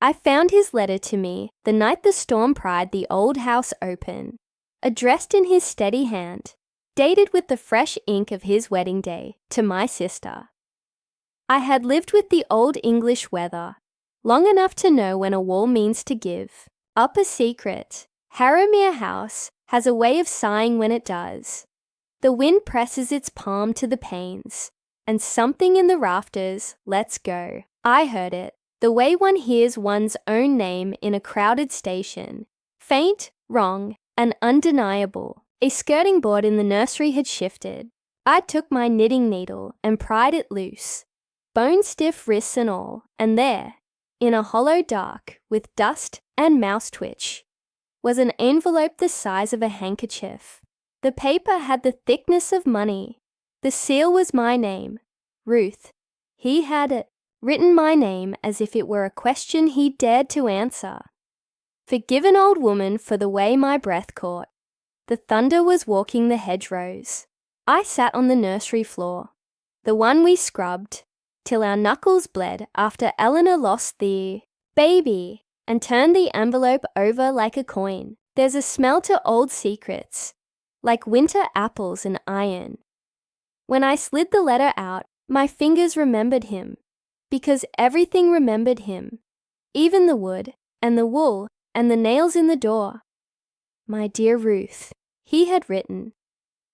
I found his letter to me the night the storm pried the old house open, addressed in his steady hand, dated with the fresh ink of his wedding day, to my sister. I had lived with the old English weather long enough to know when a wall means to give up a secret. Harrowmere House has a way of sighing when it does. The wind presses its palm to the panes, and something in the rafters lets go. I heard it, the way one hears one's own name in a crowded station, faint, wrong, and undeniable. A skirting board in the nursery had shifted. I took my knitting needle and pried it loose, bone-stiff wrists and all, and there, in a hollow dark, with dust and mouse twitch, was an envelope the size of a handkerchief. The paper had the thickness of money. The seal was my name, Ruth. He had written my name as if it were a question he dared to answer. Forgiven old woman for the way my breath caught. The thunder was walking the hedgerows. I sat on the nursery floor, the one we scrubbed, till our knuckles bled after Eleanor lost the baby, and turned the envelope over like a coin. There's a smell to old secrets, like winter apples and iron. When I slid the letter out, my fingers remembered him, because everything remembered him, even the wood and the wool and the nails in the door. My dear Ruth, he had written,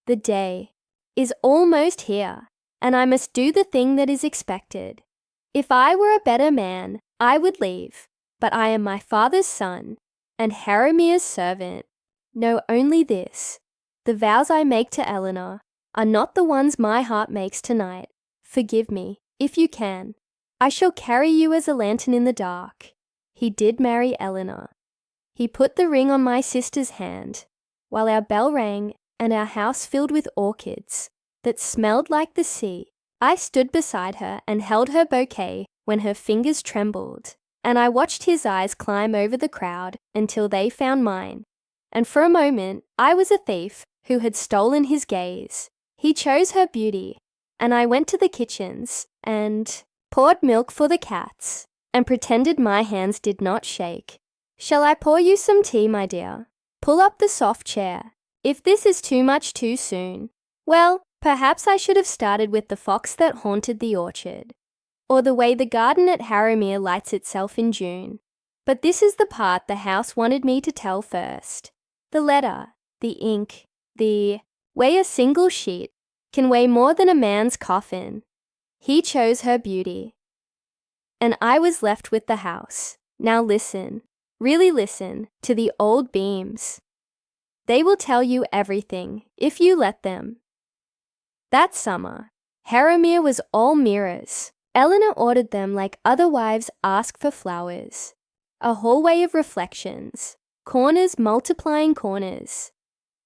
the day is almost here, and I must do the thing that is expected. If I were a better man, I would leave, but I am my father's son and Harrowmere's servant. Know only this, the vows I make to Eleanor are not the ones my heart makes tonight. Forgive me, if you can. I shall carry you as a lantern in the dark. He did marry Eleanor. He put the ring on my sister's hand, while our bell rang and our house filled with orchids that smelled like the sea. I stood beside her and held her bouquet when her fingers trembled, and I watched his eyes climb over the crowd until they found mine. And for a moment, I was a thief who had stolen his gaze. He chose her beauty, and I went to the kitchens and poured milk for the cats and pretended my hands did not shake. Shall I pour you some tea, my dear? Pull up the soft chair. If this is too much too soon, well, perhaps I should have started with the fox that haunted the orchard, or the way the garden at Harrowmere lights itself in June. But this is the part the house wanted me to tell first. The letter, the ink, the way a single sheet can weigh more than a man's coffin. He chose her beauty, and I was left with the house. Now listen, really listen to the old beams. They will tell you everything, if you let them. That summer, Harrowmere was all mirrors. Eleanor ordered them like other wives ask for flowers. A hallway of reflections, corners multiplying corners.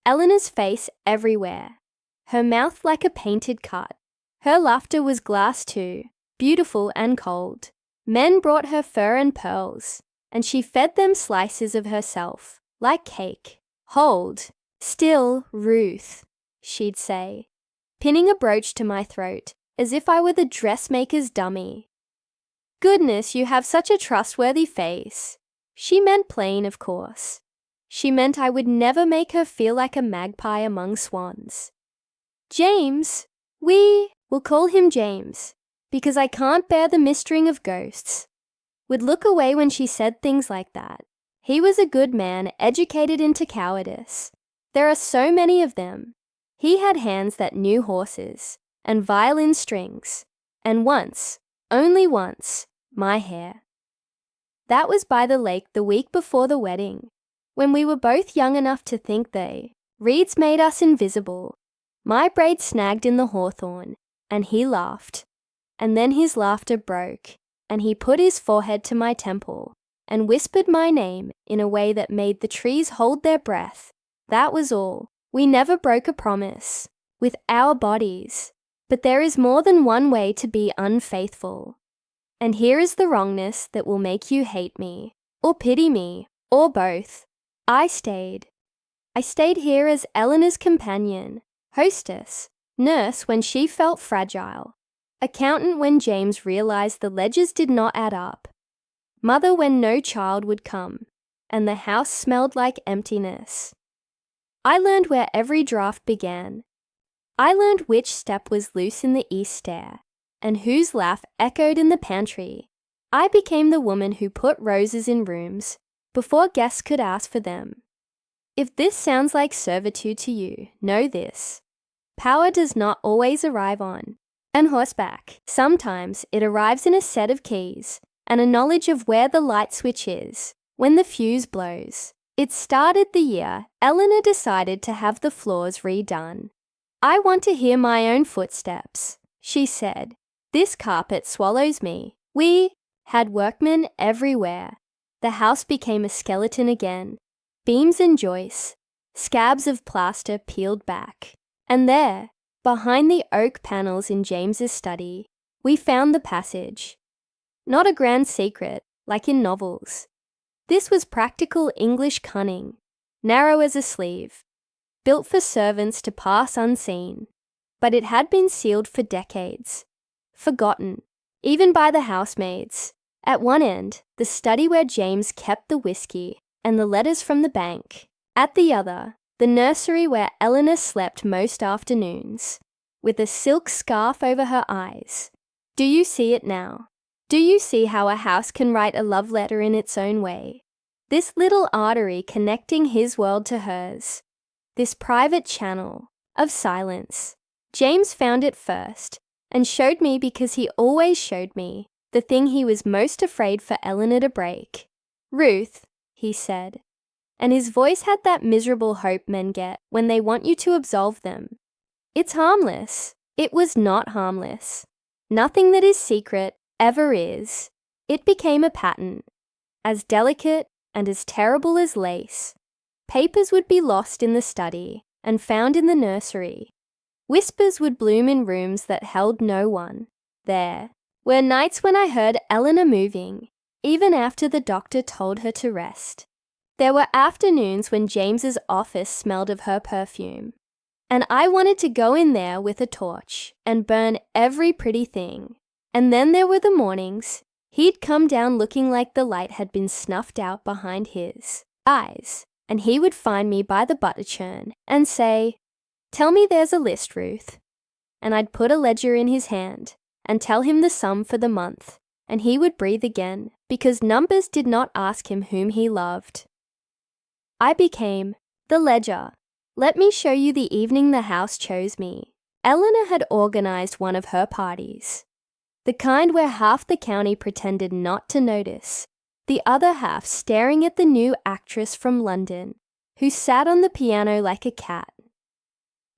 Eleanor's face everywhere, her mouth like a painted cut. Her laughter was glass too, beautiful and cold. Men brought her fur and pearls, and she fed them slices of herself, like cake. Hold, still, Ruth, she'd say, pinning a brooch to my throat, as if I were the dressmaker's dummy. Goodness, you have such a trustworthy face. She meant plain, of course. She meant I would never make her feel like a magpie among swans. James, we'll call him James, because I can't bear the mistering of ghosts, would look away when she said things like that. He was a good man, educated into cowardice. There are so many of them. He had hands that knew horses, and violin strings, and once, only once, my hair. That was by the lake the week before the wedding, when we were both young enough to think reeds made us invisible. My braid snagged in the hawthorn, and he laughed. And then his laughter broke, and he put his forehead to my temple and whispered my name in a way that made the trees hold their breath. That was all. We never broke a promise, with our bodies. But there is more than one way to be unfaithful. And here is the wrongness that will make you hate me, or pity me, or both. I stayed. I stayed here as Eleanor's companion, hostess, nurse when she felt fragile, accountant when James realized the ledgers did not add up. mother when no child would come, and the house smelled like emptiness. I learned where every draft began. I learned which step was loose in the east stair, and whose laugh echoed in the pantry. I became the woman who put roses in rooms before guests could ask for them. If this sounds like servitude to you, know this. Power does not always arrive on and horseback. Sometimes it arrives in a set of keys and a knowledge of where the light switch is when the fuse blows. It started the year Eleanor decided to have the floors redone. I want to hear my own footsteps, she said. This carpet swallows me. We had workmen everywhere. The house became a skeleton again. Beams and joists, scabs of plaster peeled back. And there, behind the oak panels in James's study, we found the passage. Not a grand secret, like in novels. This was practical English cunning, narrow as a sleeve, built for servants to pass unseen. But it had been sealed for decades, forgotten, even by the housemaids. At one end, the study where James kept the whiskey and the letters from the bank. At the other, the nursery where Eleanor slept most afternoons, with a silk scarf over her eyes. Do you see it now? Do you see how a house can write a love letter in its own way? This little artery connecting his world to hers. This private channel of silence. James found it first and showed me because he always showed me the thing he was most afraid for Eleanor to break. Ruth, he said. And his voice had that miserable hope men get when they want you to absolve them. It's harmless. It was not harmless. Nothing that is secret ever is. It became a pattern, as delicate and as terrible as lace. Papers would be lost in the study and found in the nursery. Whispers would bloom in rooms that held no one. There were nights when I heard Eleanor moving, even after the doctor told her to rest. There were afternoons when James's office smelled of her perfume, and I wanted to go in there with a torch and burn every pretty thing. And then there were the mornings. He'd come down looking like the light had been snuffed out behind his eyes, and he would find me by the butter churn and say, "Tell me there's a list, Ruth." And I'd put a ledger in his hand and tell him the sum for the month, and he would breathe again, because numbers did not ask him whom he loved. I became the ledger. Let me show you the evening the house chose me. Eleanor had organized one of her parties, the kind where half the county pretended not to notice, the other half staring at the new actress from London, who sat on the piano like a cat.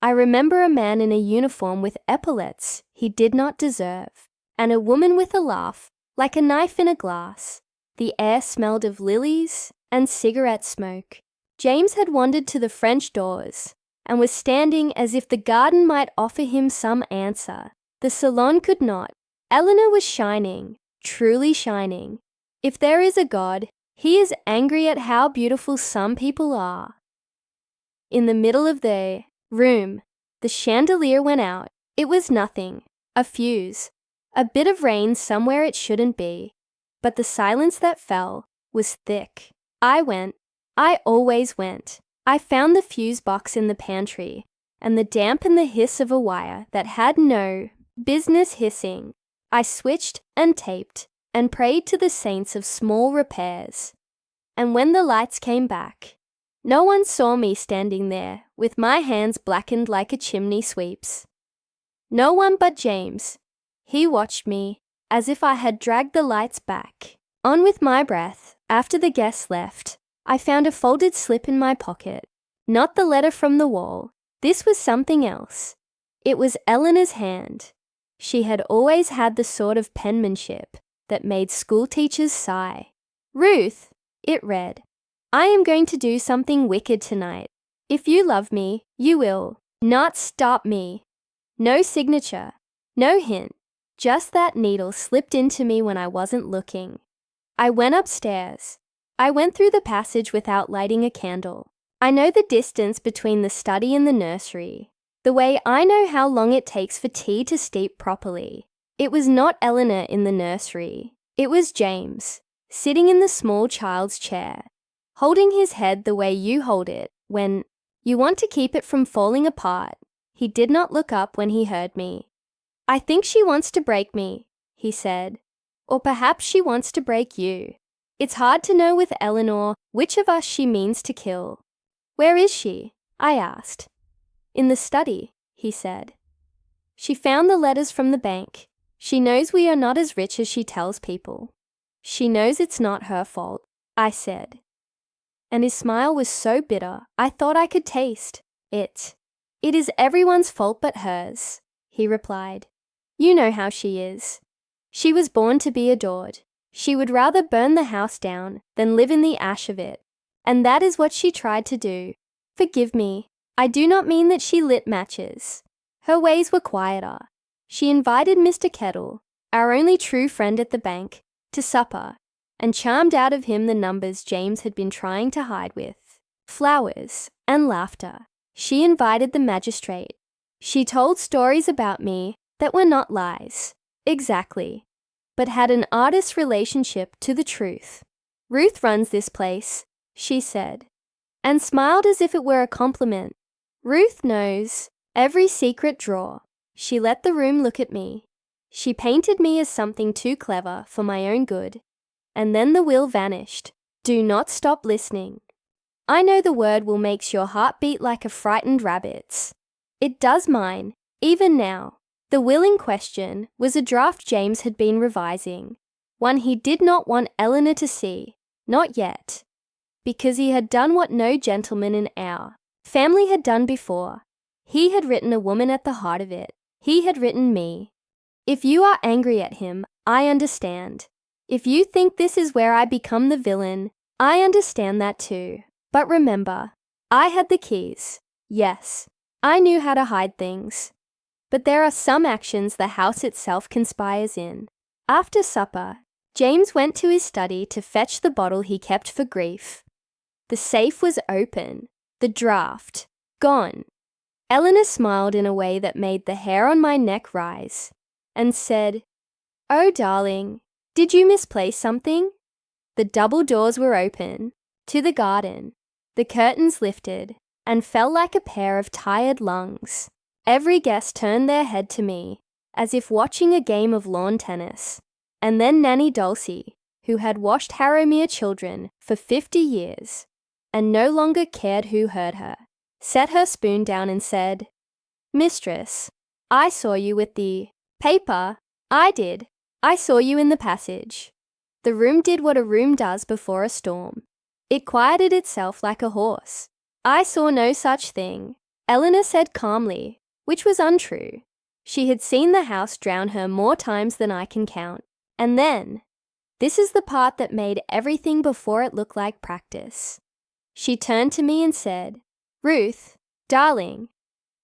I remember a man in a uniform with epaulets he did not deserve, and a woman with a laugh like a knife in a glass. The air smelled of lilies and cigarette smoke. James had wandered to the French doors and was standing as if the garden might offer him some answer. The salon could not. Eleanor was shining, truly shining. If there is a God, he is angry at how beautiful some people are. In the middle of the room, the chandelier went out. It was nothing, a fuse, a bit of rain somewhere it shouldn't be, but the silence that fell was thick. I always went. I found the fuse box in the pantry, and the damp and the hiss of a wire that had no business hissing. I switched and taped and prayed to the saints of small repairs. And when the lights came back, no one saw me standing there with my hands blackened like a chimney sweep's. No one but James. He watched me as if I had dragged the lights back. On with my breath, after the guests left, I found a folded slip in my pocket. Not the letter from the wall. This was something else. It was Eleanor's hand. She had always had the sort of penmanship that made schoolteachers sigh. Ruth, it read, I am going to do something wicked tonight. If you love me, you will not stop me. No signature, no hint, just that needle slipped into me when I wasn't looking. I went upstairs. I went through the passage without lighting a candle. I know the distance between the study and the nursery, the way I know how long it takes for tea to steep properly. It was not Eleanor in the nursery. It was James. sitting in the small child's chair, holding his head the way you hold it when you want to keep it from falling apart. He did not look up when he heard me. I think she wants to break me, he said. Or perhaps she wants to break you. It's hard to know with Eleanor which of us she means to kill. Where is she? I asked. In the study, he said. She found the letters from the bank. She knows we are not as rich as she tells people. She knows it's not her fault, I said. And his smile was so bitter, I thought I could taste it. It is everyone's fault but hers, he replied. You know how she is. She was born to be adored. She would rather burn the house down than live in the ash of it. And that is what she tried to do. Forgive me. I do not mean that she lit matches. Her ways were quieter. She invited Mr. Kettle, our only true friend at the bank, to supper, and charmed out of him the numbers James had been trying to hide with flowers and laughter. She invited the magistrate. She told stories about me that were not lies, exactly, but had an artist's relationship to the truth. Ruth runs this place, she said, and smiled as if it were a compliment. Ruth knows every secret drawer. She let the room look at me. She painted me as something too clever for my own good. And then the will vanished. Do not stop listening. I know the word will make your heart beat like a frightened rabbit's. It does mine, even now. The will in question was a draft James had been revising, one he did not want Eleanor to see, not yet, because he had done what no gentleman in our family had done before. He had written a woman at the heart of it. He had written me. If you are angry at him, I understand. If you think this is where I become the villain, I understand that too. But remember, I had the keys. Yes, I knew how to hide things. But there are some actions the house itself conspires in. After supper, James went to his study to fetch the bottle he kept for grief. The safe was open. The draft gone. Eleanor smiled in a way that made the hair on my neck rise, and said, "Oh, darling, did you misplace something?" The double doors were open to the garden. The curtains lifted and fell like a pair of tired lungs. Every guest turned their head to me, as if watching a game of lawn tennis. And then Nanny Dulcie, who had washed Harrowmere children for 50 years, and no longer cared who heard her, set her spoon down and said, "Mistress, I saw you with the paper. I did. I saw you in the passage." The room did what a room does before a storm. It quieted itself like a horse. "I saw no such thing," Eleanor said calmly, which was untrue. She had seen the house drown her more times than I can count. And then, this is the part that made everything before it look like practice. She turned to me and said, "Ruth, darling,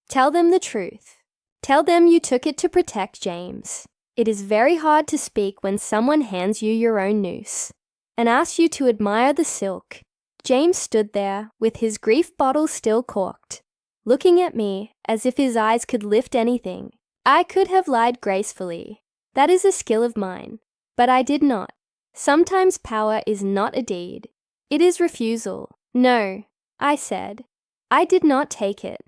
tell them the truth. Tell them you took it to protect James. It is very hard to speak when someone hands you your own noose and asks you to admire the silk." James stood there with his grief bottle still corked, looking at me as if his eyes could lift anything. I could have lied gracefully. That is a skill of mine, but I did not. Sometimes power is not a deed. It is refusal. "No," I said. "I did not take it.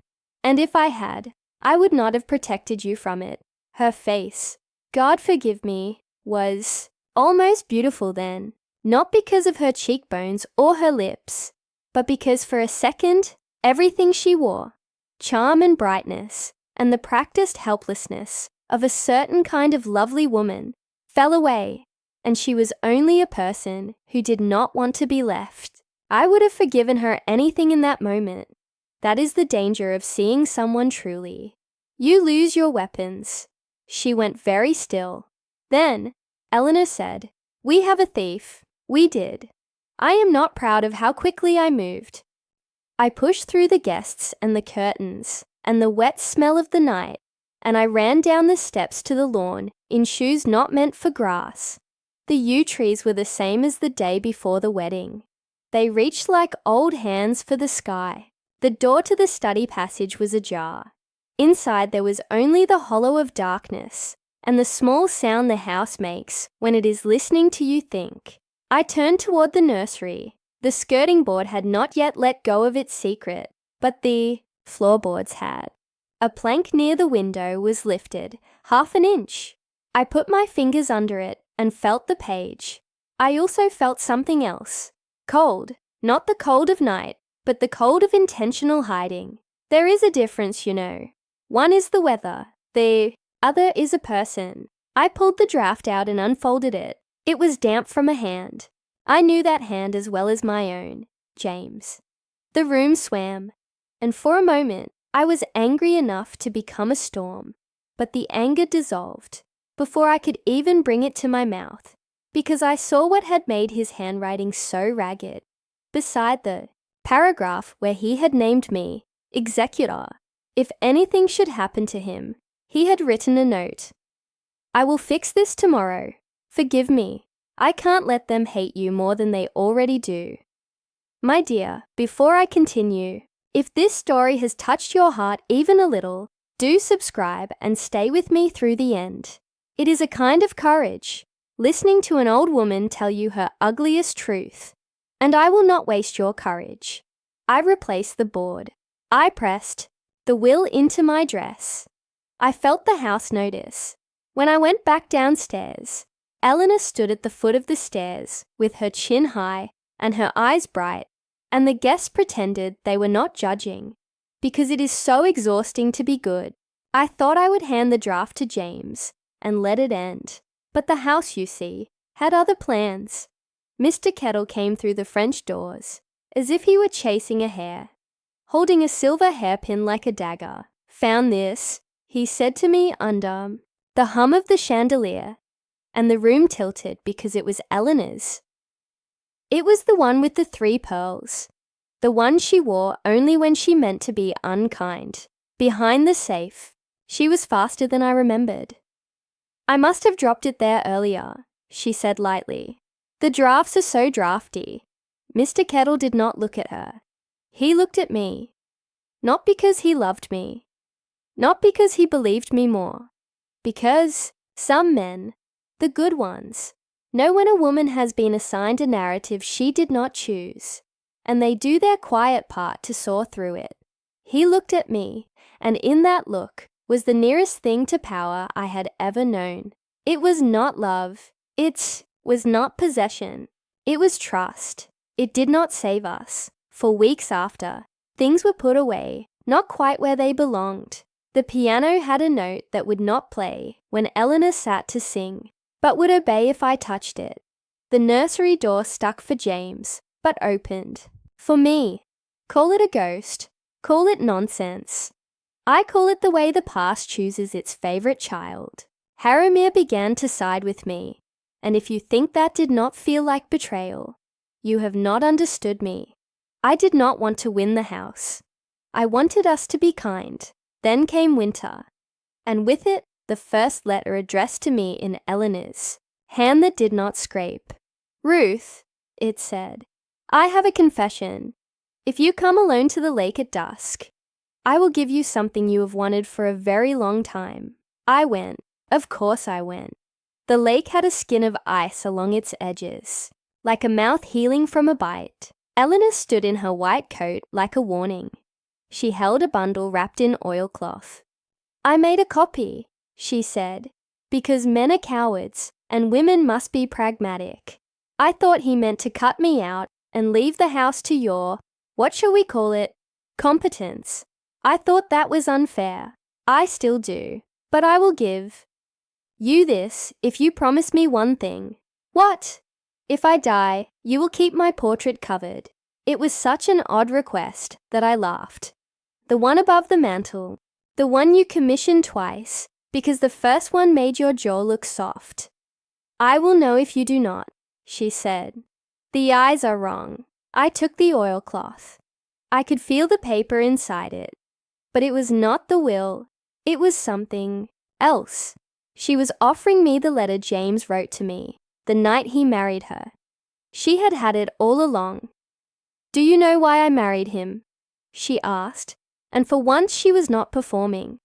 And if I had, I would not have protected you from it." Her face, God forgive me, was almost beautiful then, not because of her cheekbones or her lips, but because for a second, everything she wore, charm and brightness, and the practiced helplessness of a certain kind of lovely woman, fell away, and she was only a person who did not want to be left. I would have forgiven her anything in that moment. That is the danger of seeing someone truly. You lose your weapons. She went very still. Then, Eleanor said, "We have a thief." We did. I am not proud of how quickly I moved. I pushed through the guests and the curtains and the wet smell of the night, and I ran down the steps to the lawn in shoes not meant for grass. The yew trees were the same as the day before the wedding. They reached like old hands for the sky. The door to the study passage was ajar. Inside there was only the hollow of darkness and the small sound the house makes when it is listening to you think. I turned toward the nursery. The skirting board had not yet let go of its secret, but the floorboards had. A plank near the window was lifted, 1/2 inch. I put my fingers under it and felt the page. I also felt something else. Cold. Not the cold of night, but the cold of intentional hiding. There is a difference, you know. One is the weather. The other is a person. I pulled the draft out and unfolded it. It was damp from a hand. I knew that hand as well as my own, James. The room swam, and for a moment I was angry enough to become a storm, but the anger dissolved before I could even bring it to my mouth, because I saw what had made his handwriting so ragged. Beside the paragraph where he had named me executor, if anything should happen to him, he had written a note. I will fix this tomorrow. Forgive me. I can't let them hate you more than they already do. My dear, before I continue, if this story has touched your heart even a little, do subscribe and stay with me through the end. It is a kind of courage, listening to an old woman tell you her ugliest truth. And I will not waste your courage. I replaced the board. I pressed the will into my dress. I felt the house notice. When I went back downstairs, Eleanor stood at the foot of the stairs with her chin high and her eyes bright, and the guests pretended they were not judging, because it is so exhausting to be good. I thought I would hand the draft to James and let it end, but the house, you see, had other plans. Mr. Kettle came through the French doors, as if he were chasing a hare, holding a silver hairpin like a dagger. Found this, he said to me under the hum of the chandelier, and the room tilted because it was Eleanor's. It was the one with the 3 pearls, the one she wore only when she meant to be unkind. Behind the safe, she was faster than I remembered. I must have dropped it there earlier, she said lightly. The drafts are so drafty. Mr. Kettle did not look at her. He looked at me. Not because he loved me. Not because he believed me more. Because some men, the good ones, know when a woman has been assigned a narrative she did not choose, and they do their quiet part to saw through it. He looked at me, and in that look was the nearest thing to power I had ever known. It was not love. It was not possession. It was trust. It did not save us. For weeks after, things were put away, not quite where they belonged. The piano had a note that would not play when Eleanor sat to sing, but would obey if I touched it. The nursery door stuck for James, but opened for me. Call it a ghost. Call it nonsense. I call it the way the past chooses its favorite child. Harrowmere began to side with me, and if you think that did not feel like betrayal, you have not understood me. I did not want to win the house. I wanted us to be kind. Then came winter, and with it the first letter addressed to me in Eleanor's hand that did not scrape. Ruth, it said, I have a confession. If you come alone to the lake at dusk, I will give you something you have wanted for a very long time. I went. Of course I went. The lake had a skin of ice along its edges, like a mouth healing from a bite. Eleanor stood in her white coat like a warning. She held a bundle wrapped in oilcloth. I made a copy, she said, because men are cowards and women must be pragmatic. I thought he meant to cut me out and leave the house to your, what shall we call it, competence. I thought that was unfair. I still do. But I will give you this if you promise me one thing. What? If I die, you will keep my portrait covered. It was such an odd request that I laughed. The one above the mantel, the one you commissioned twice, because the first one made your jaw look soft. I will know if you do not, she said. The eyes are wrong. I took the oilcloth. I could feel the paper inside it. But it was not the will. It was something else. She was offering me the letter James wrote to me the night he married her. She had had it all along. Do you know why I married him? She asked, and for once she was not performing.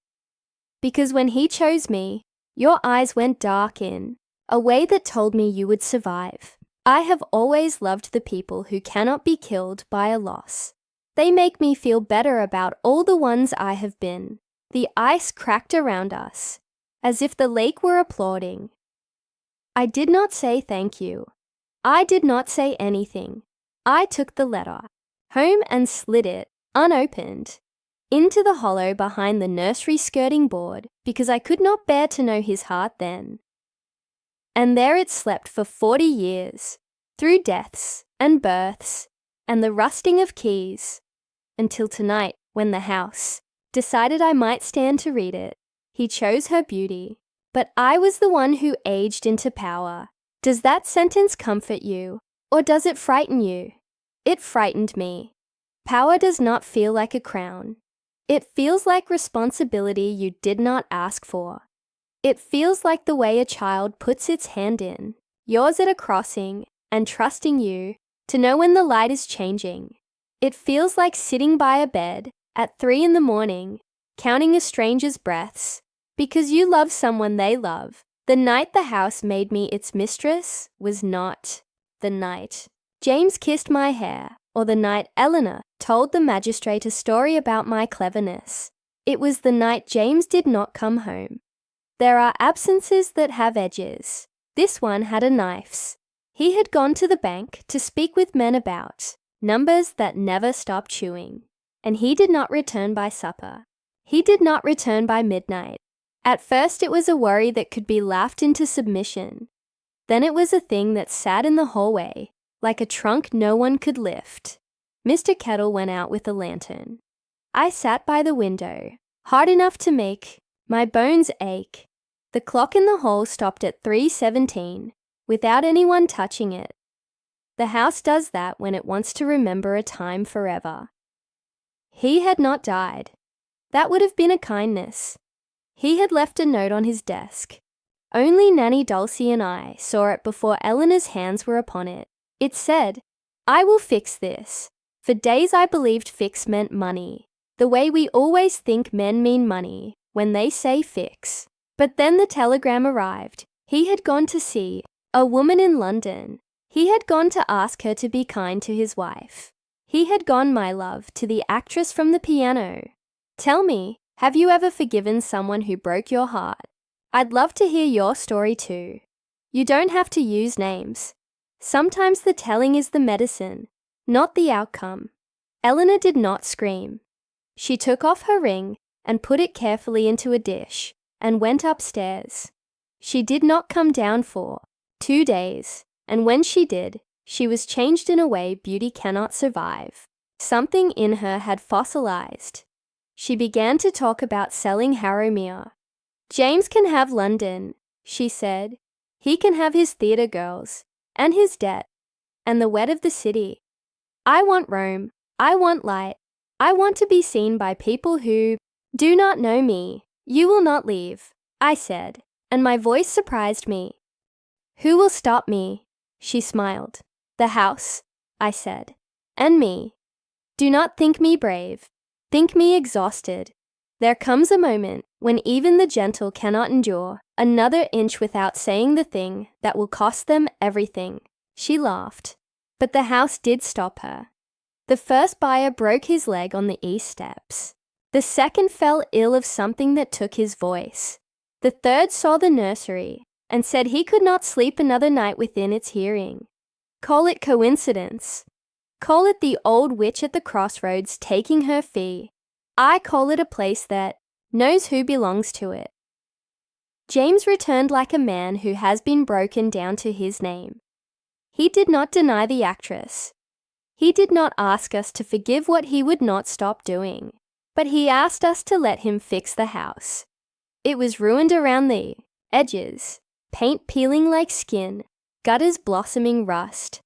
Because when he chose me, your eyes went dark in a way that told me you would survive. I have always loved the people who cannot be killed by a loss. They make me feel better about all the ones I have been. The ice cracked around us, as if the lake were applauding. I did not say thank you. I did not say anything. I took the letter home and slid it, unopened, into the hollow behind the nursery skirting board because I could not bear to know his heart then. And there it slept for 40 years, through deaths and births and the rusting of keys, until tonight when the house decided I might stand to read it. He chose her beauty, but I was the one who aged into power. Does that sentence comfort you, or does it frighten you? It frightened me. Power does not feel like a crown. It feels like responsibility you did not ask for. It feels like the way a child puts its hand in, yours at a crossing, and trusting you to know when the light is changing. It feels like sitting by a bed at 3 a.m, counting a stranger's breaths, because you love someone they love. The night the house made me its mistress was not the night James kissed my hair, or the night Eleanor told the magistrate a story about my cleverness. It was the night James did not come home. There are absences that have edges. This one had a knife's. He had gone to the bank to speak with men about numbers that never stop chewing, and he did not return by supper. He did not return by midnight. At first it was a worry that could be laughed into submission. Then it was a thing that sat in the hallway, like a trunk no one could lift. Mr. Kettle went out with a lantern. I sat by the window, hard enough to make my bones ache. The clock in the hall stopped at 3:17, without anyone touching it. The house does that when it wants to remember a time forever. He had not died. That would have been a kindness. He had left a note on his desk. Only Nanny Dulcie and I saw it before Eleanor's hands were upon it. It said, "I will fix this." For days I believed fix meant money, the way we always think men mean money when they say fix. But then the telegram arrived. He had gone to see a woman in London. He had gone to ask her to be kind to his wife. He had gone, my love, to the actress from the piano. Tell me, have you ever forgiven someone who broke your heart? I'd love to hear your story too. You don't have to use names. Sometimes the telling is the medicine, not the outcome. Eleanor did not scream. She took off her ring and put it carefully into a dish and went upstairs. She did not come down for 2 days, and when she did, she was changed in a way beauty cannot survive. Something in her had fossilized. She began to talk about selling Harrowmere. James can have London, she said. He can have his theatre girls, and his debt, and the wet of the city. I want Rome. I want light. I want to be seen by people who do not know me. You will not leave, I said, and my voice surprised me. Who will stop me? She smiled. The house, I said, and me. Do not think me brave. Think me exhausted. There comes a moment when even the gentle cannot endure another inch without saying the thing that will cost them everything. She laughed, but the house did stop her. The first buyer broke his leg on the east steps. The second fell ill of something that took his voice. The third saw the nursery and said he could not sleep another night within its hearing. Call it coincidence. Call it the old witch at the crossroads taking her fee. I call it a place that knows who belongs to it. James returned like a man who has been broken down to his name. He did not deny the actress. He did not ask us to forgive what he would not stop doing, but he asked us to let him fix the house. It was ruined around the edges, paint peeling like skin, gutters blossoming rust.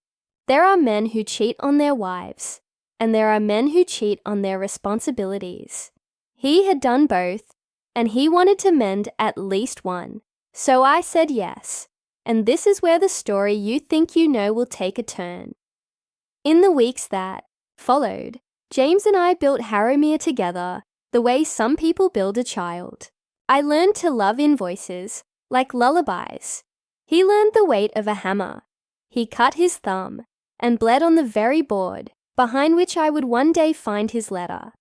There are men who cheat on their wives, and there are men who cheat on their responsibilities. He had done both, and he wanted to mend at least one. So I said yes, and this is where the story you think you know will take a turn. In the weeks that followed, James and I built Harrowmere together the way some people build a child. I learned to love invoices like lullabies. He learned the weight of a hammer. He cut his thumb and bled on the very board behind which I would one day find his letter,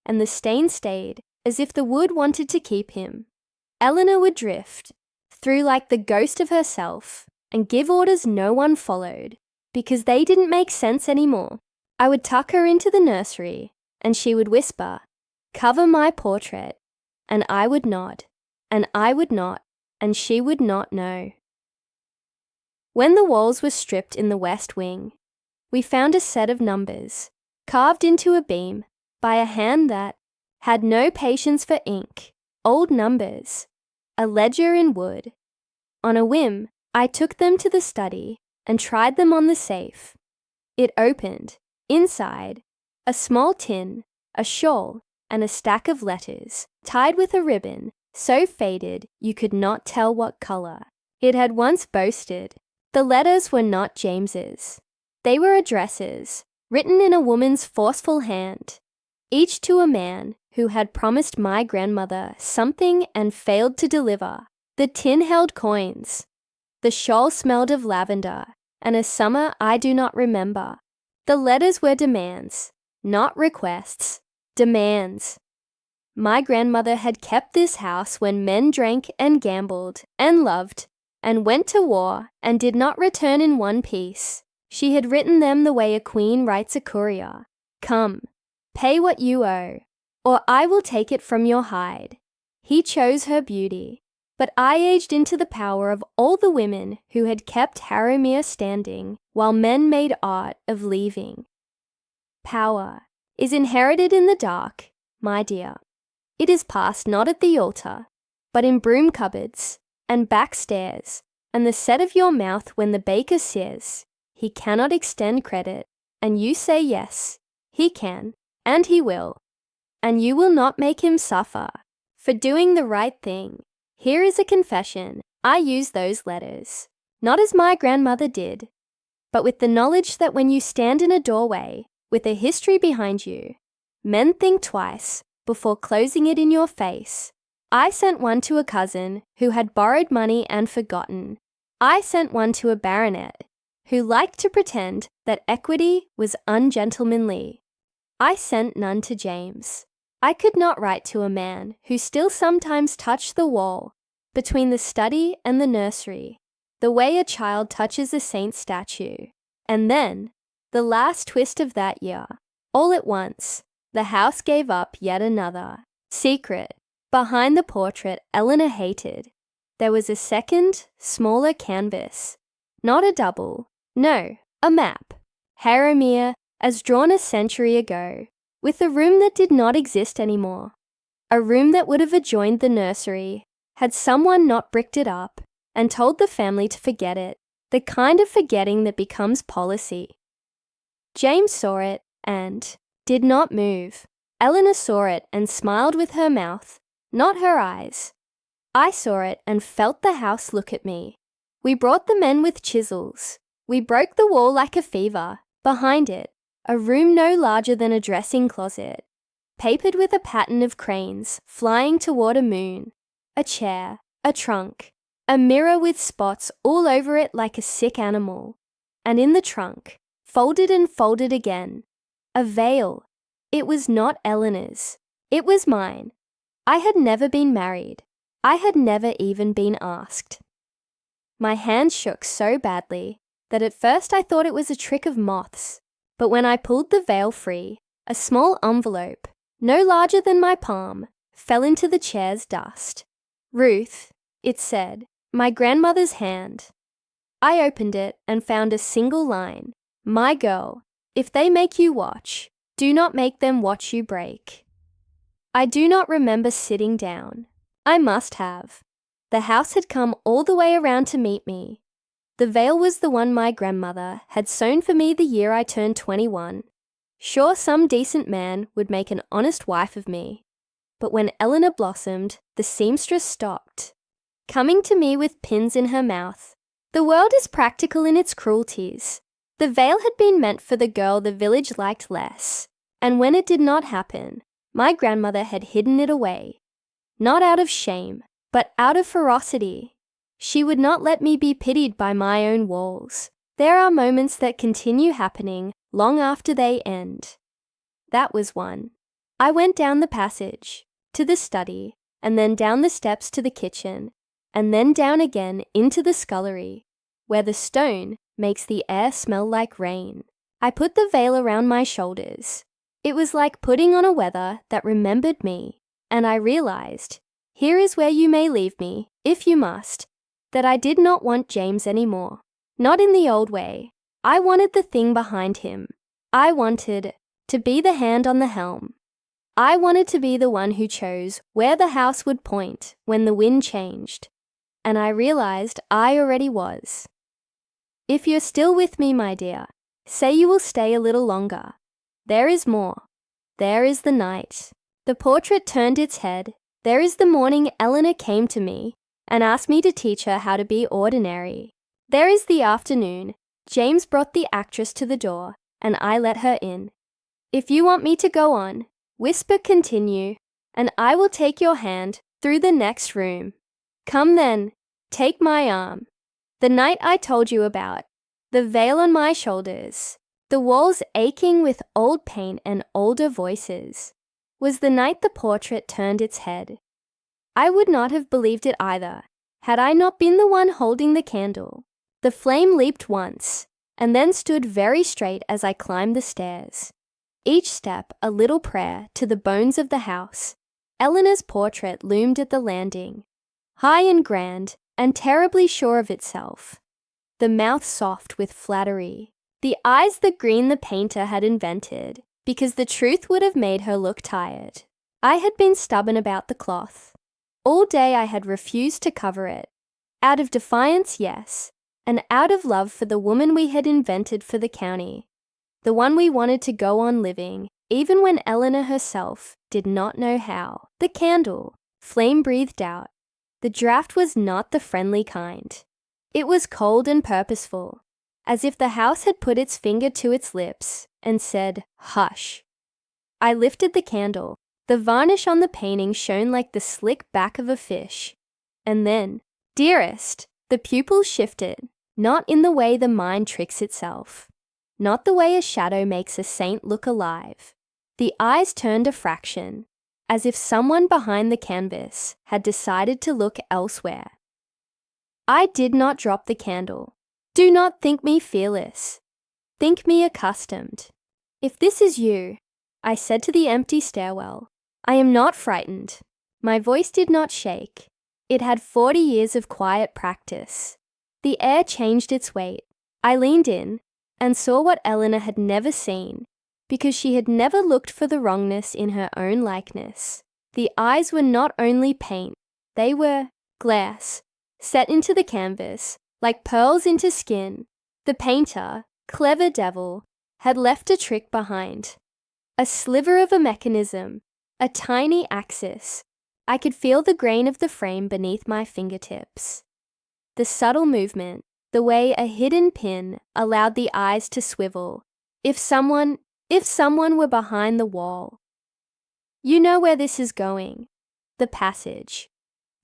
and the stain stayed as if the wood wanted to keep him. Eleanor would drift through like the ghost of herself and give orders no one followed because they didn't make sense anymore. I would tuck her into the nursery and she would whisper, "Cover my portrait," and I would nod, and I would not, and she would not know. When the walls were stripped in the west wing, we found a set of numbers carved into a beam by a hand that had no patience for ink, old numbers, a ledger in wood. On a whim, I took them to the study and tried them on the safe. It opened. Inside, a small tin, a shawl, and a stack of letters tied with a ribbon so faded you could not tell what color. It had once boasted. The letters were not James's. They were addresses, written in a woman's forceful hand, each to a man who had promised my grandmother something and failed to deliver. The tin held coins. The shawl smelled of lavender and a summer I do not remember. The letters were demands, not requests, demands. My grandmother had kept this house when men drank and gambled and loved and went to war and did not return in one piece. She had written them the way a queen writes a courier. "Come, pay what you owe, or I will take it from your hide." He chose her beauty, but I aged into the power of all the women who had kept Harrowmere standing while men made art of leaving. Power is inherited in the dark, my dear. It is passed not at the altar, but in broom cupboards and back stairs, and the set of your mouth when the baker says he cannot extend credit, and you say yes, he can, and he will, and you will not make him suffer for doing the right thing. Here is a confession. I use those letters, not as my grandmother did, but with the knowledge that when you stand in a doorway with a history behind you, men think twice before closing it in your face. I sent one to a cousin who had borrowed money and forgotten. I sent one to a baronet who liked to pretend that equity was ungentlemanly. I sent none to James. I could not write to a man who still sometimes touched the wall between the study and the nursery, the way a child touches a saint's statue. And then, the last twist of that year, all at once, the house gave up yet another secret. Behind the portrait Eleanor hated, there was a second, smaller canvas. Not a double, no, a map. Harrowmere, as drawn a century ago, with a room that did not exist anymore. A room that would have adjoined the nursery, had someone not bricked it up and told the family to forget it, the kind of forgetting that becomes policy. James saw it and did not move. Eleanor saw it and smiled with her mouth, not her eyes. I saw it and felt the house look at me. We brought the men with chisels. We broke the wall like a fever. Behind it, a room no larger than a dressing closet, papered with a pattern of cranes flying toward a moon, a chair, a trunk, a mirror with spots all over it like a sick animal, and in the trunk, folded and folded again, a veil. It was not Eleanor's. It was mine. I had never been married. I had never even been asked. My hands shook so badly that at first I thought it was a trick of moths, but when I pulled the veil free, a small envelope, no larger than my palm, fell into the chair's dust. "Ruth," it said, my grandmother's hand. I opened it and found a single line. "My girl, if they make you watch, do not make them watch you break." I do not remember sitting down. I must have. The house had come all the way around to meet me. The veil was the one my grandmother had sewn for me the year I turned 21. Sure, some decent man would make an honest wife of me. But when Eleanor blossomed, the seamstress stopped, coming to me with pins in her mouth. The world is practical in its cruelties. The veil had been meant for the girl the village liked less, and when it did not happen, my grandmother had hidden it away. Not out of shame, but out of ferocity. She would not let me be pitied by my own walls. There are moments that continue happening long after they end. That was one. I went down the passage, to the study, and then down the steps to the kitchen, and then down again into the scullery, where the stone makes the air smell like rain. I put the veil around my shoulders. It was like putting on a weather that remembered me, and I realized, here is where you may leave me, if you must, that I did not want James anymore. Not in the old way. I wanted the thing behind him. I wanted to be the hand on the helm. I wanted to be the one who chose where the house would point when the wind changed. And I realized I already was. If you're still with me, my dear, say you will stay a little longer. There is more. There is the night. The portrait turned its head. There is the morning Eleanor came to me and asked me to teach her how to be ordinary. There is the afternoon. James brought the actress to the door, and I let her in. If you want me to go on, whisper continue, and I will take your hand through the next room. Come then, take my arm. The night I told you about, the veil on my shoulders, the walls aching with old paint and older voices, was the night the portrait turned its head. I would not have believed it either, had I not been the one holding the candle. The flame leaped once, and then stood very straight as I climbed the stairs. Each step a little prayer to the bones of the house. Eleanor's portrait loomed at the landing, high and grand, and terribly sure of itself. The mouth soft with flattery, the eyes the green the painter had invented, because the truth would have made her look tired. I had been stubborn about the cloth. All day I had refused to cover it. Out of defiance, yes, and out of love for the woman we had invented for the county, the one we wanted to go on living, even when Eleanor herself did not know how. The candle, flame breathed out. The draught was not the friendly kind. It was cold and purposeful, as if the house had put its finger to its lips and said, hush. I lifted the candle. The varnish on the painting shone like the slick back of a fish. And then, dearest, the pupils shifted. Not in the way the mind tricks itself. Not the way a shadow makes a saint look alive. The eyes turned a fraction, as if someone behind the canvas had decided to look elsewhere. I did not drop the candle. Do not think me fearless. Think me accustomed. If this is you, I said to the empty stairwell, I am not frightened. My voice did not shake. It had 40 years of quiet practice. The air changed its weight. I leaned in and saw what Eleanor had never seen, because she had never looked for the wrongness in her own likeness. The eyes were not only paint, they were glass, set into the canvas, like pearls into skin. The painter, clever devil, had left a trick behind. A sliver of a mechanism, a tiny axis. I could feel the grain of the frame beneath my fingertips. The subtle movement, the way a hidden pin allowed the eyes to swivel. If someone were behind the wall. You know where this is going. The passage.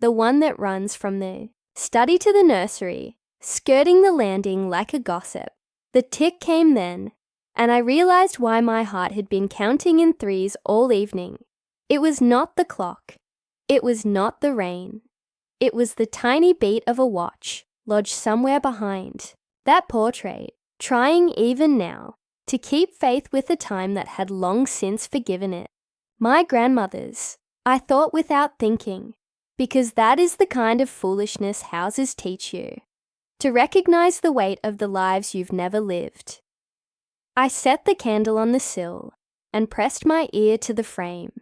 The one that runs from the study to the nursery, skirting the landing like a gossip. The tick came then, and I realized why my heart had been counting in threes all evening. It was not the clock. It was not the rain. It was the tiny beat of a watch, lodged somewhere behind. That portrait, trying even now to keep faith with a time that had long since forgiven it. My grandmother's, I thought without thinking, because that is the kind of foolishness houses teach you, to recognize the weight of the lives you've never lived. I set the candle on the sill and pressed my ear to the frame.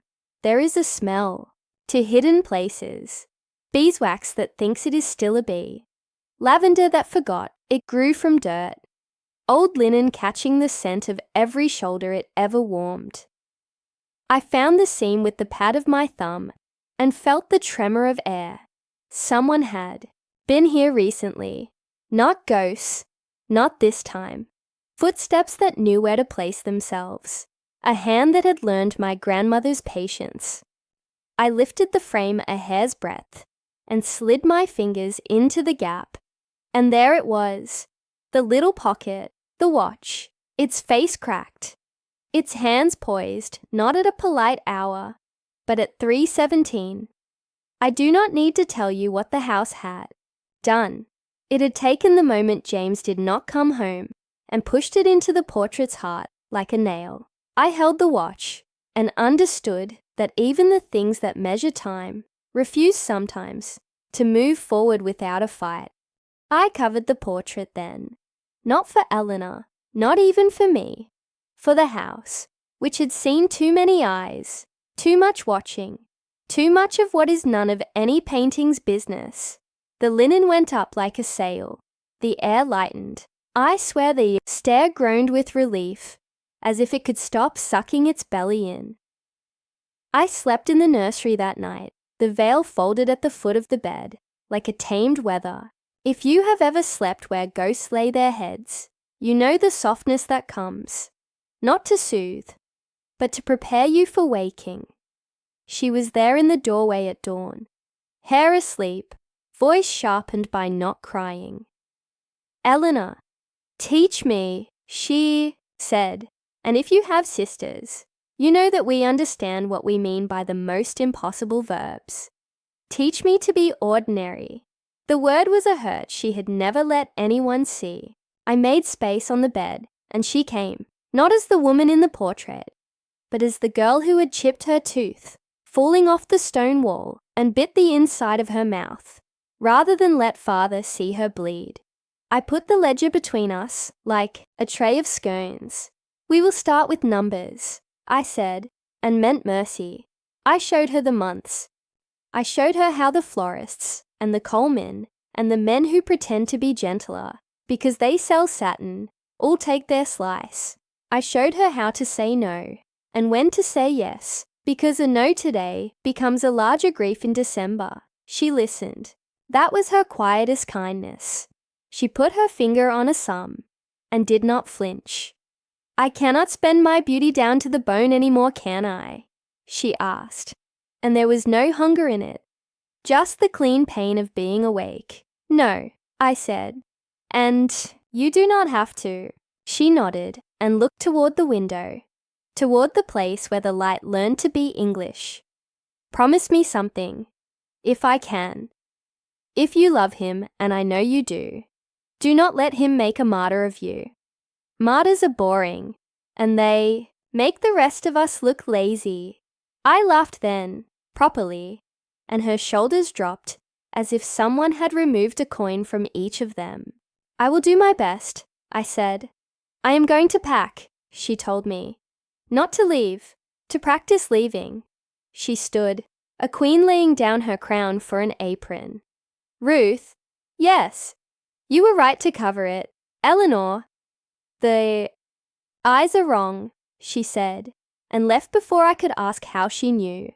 There is a smell, to hidden places. Beeswax that thinks it is still a bee. Lavender that forgot it grew from dirt. Old linen catching the scent of every shoulder it ever warmed. I found the seam with the pad of my thumb and felt the tremor of air. Someone had been here recently. Not ghosts, not this time. Footsteps that knew where to place themselves. A hand that had learned my grandmother's patience. I lifted the frame a hair's breadth and slid my fingers into the gap, and there it was, The little pocket, the watch, its face cracked, its hands poised, not at a polite hour, but at 3:17. I do not need to tell you what the house had done. It had taken the moment James did not come home and pushed it into the portrait's heart like a nail. I held the watch and understood that even the things that measure time refuse sometimes to move forward without a fight. I covered the portrait then, not for Eleanor, not even for me, for the house, which had seen too many eyes, too much watching, too much of what is none of any painting's business. The linen went up like a sail. The air lightened. I swear the stair groaned with relief, as if it could stop sucking its belly in. I slept in the nursery that night, the veil folded at the foot of the bed, like a tamed wether. If you have ever slept where ghosts lay their heads, you know the softness that comes, not to soothe, but to prepare you for waking. She was there in the doorway at dawn, hair asleep, voice sharpened by not crying. "Eleanor, teach me," she said, and if you have sisters, you know that we understand what we mean by the most impossible verbs. Teach me to be ordinary. The word was a hurt she had never let anyone see. I made space on the bed, and she came, not as the woman in the portrait, but as the girl who had chipped her tooth, falling off the stone wall, and bit the inside of her mouth, rather than let father see her bleed. I put the ledger between us, like a tray of scones. "We will start with numbers," I said, and meant mercy. I showed her the months. I showed her how the florists, and the coalmen, and the men who pretend to be gentler, because they sell satin, all take their slice. I showed her how to say no, and when to say yes, because a no today becomes a larger grief in December. She listened. That was her quietest kindness. She put her finger on a sum, and did not flinch. "I cannot spend my beauty down to the bone any more, can I?" she asked, and there was no hunger in it, just the clean pain of being awake. "No," I said, "and you do not have to." She nodded and looked toward the window, toward the place where the light learned to be English. "Promise me something, if I can. If you love him, and I know you do, do not let him make a martyr of you. Martyrs are boring, and they make the rest of us look lazy." I laughed then, properly, and her shoulders dropped as if someone had removed a coin from each of them. "I will do my best," I said. "I am going to pack," she told me. "Not to leave, to practice leaving." She stood, a queen laying down her crown for an apron. "Ruth, yes, you were right to cover it. Eleanor, the eyes are wrong," she said, and left before I could ask how she knew.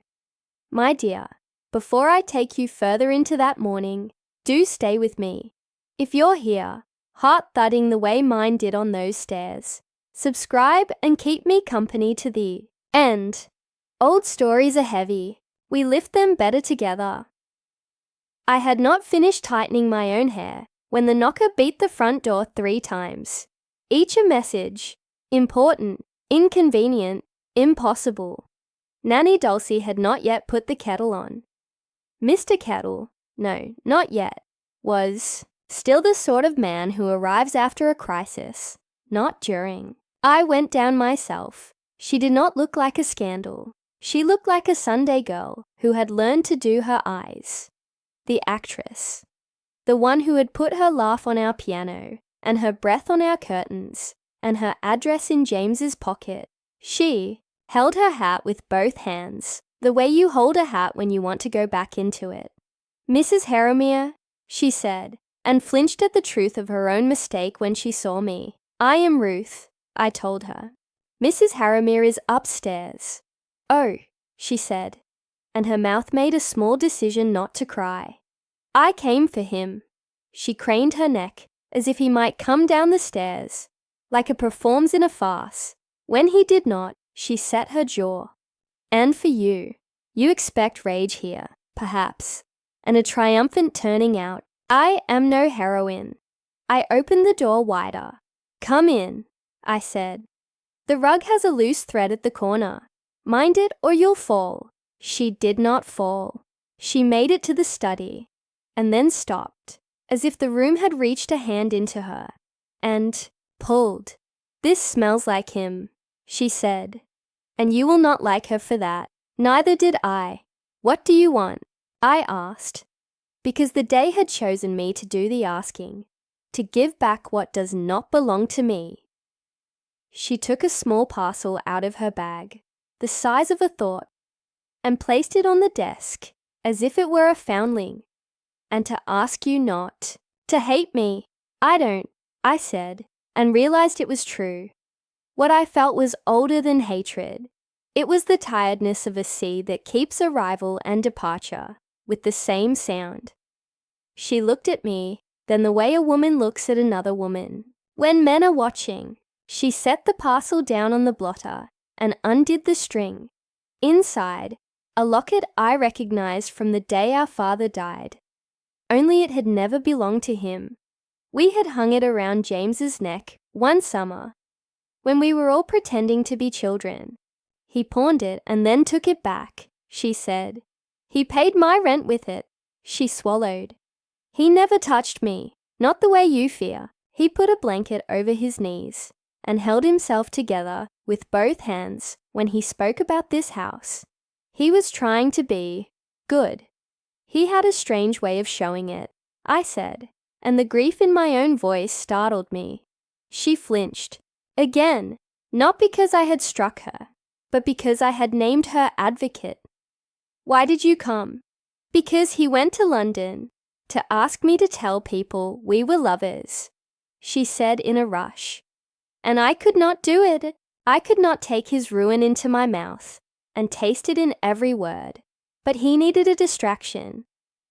"My dear, before I take you further into that morning, do stay with me. If you're here, heart thudding the way mine did on those stairs, subscribe and keep me company to the end. Old stories are heavy. We lift them better together." I had not finished tightening my own hair when the knocker beat the front door 3 times, each a message: important, inconvenient, impossible. Nanny Dulcie had not yet put the kettle on. Mr. Kettle, no, not yet, was still the sort of man who arrives after a crisis, not during. I went down myself. She did not look like a scandal. She looked like a Sunday girl who had learned to do her eyes. The actress. The one who had put her laugh on our piano, and her breath on our curtains, and her address in James's pocket. She held her hat with both hands, the way you hold a hat when you want to go back into it. "Mrs. Harrowmere," she said, and flinched at the truth of her own mistake when she saw me. "I am Ruth," I told her. "Mrs. Harrowmere is upstairs." "Oh," she said, and her mouth made a small decision not to cry. "I came for him." She craned her neck as if he might come down the stairs, like a performs in a farce. When he did not, she set her jaw. "And for you. You expect rage here, perhaps, and a triumphant turning out. I am no heroine. I opened the door wider. "Come in," I said. "The rug has a loose thread at the corner. Mind it or you'll fall." She did not fall. She made it to the study, and then stopped, as if the room had reached a hand into her, and pulled. "This smells like him," she said, "and you will not like her for that." Neither did I. "What do you want?" I asked, because the day had chosen me to do the asking, to give back what does not belong to me. She took a small parcel out of her bag, the size of a thought, and placed it on the desk as if it were a foundling. "And to ask you not to hate me." "I don't," I said, and realized it was true. What I felt was older than hatred. It was the tiredness of a sea that keeps arrival and departure with the same sound. She looked at me, then the way a woman looks at another woman when men are watching. She set the parcel down on the blotter and undid the string. Inside, a locket I recognized from the day our father died. Only it had never belonged to him. We had hung it around James's neck one summer, when we were all pretending to be children. "He pawned it and then took it back," she said. "He paid my rent with it." She swallowed. "He never touched me, not the way you fear." He put a blanket over his knees and held himself together with both hands when he spoke about this house. He was trying to be good. He had a strange way of showing it, I said, and the grief in my own voice startled me. She flinched. Again, not because I had struck her, but because I had named her advocate. "Why did you come?" "Because he went to London to ask me to tell people we were lovers," she said in a rush. "And I could not do it. I could not take his ruin into my mouth and taste it in every word. But he needed a distraction.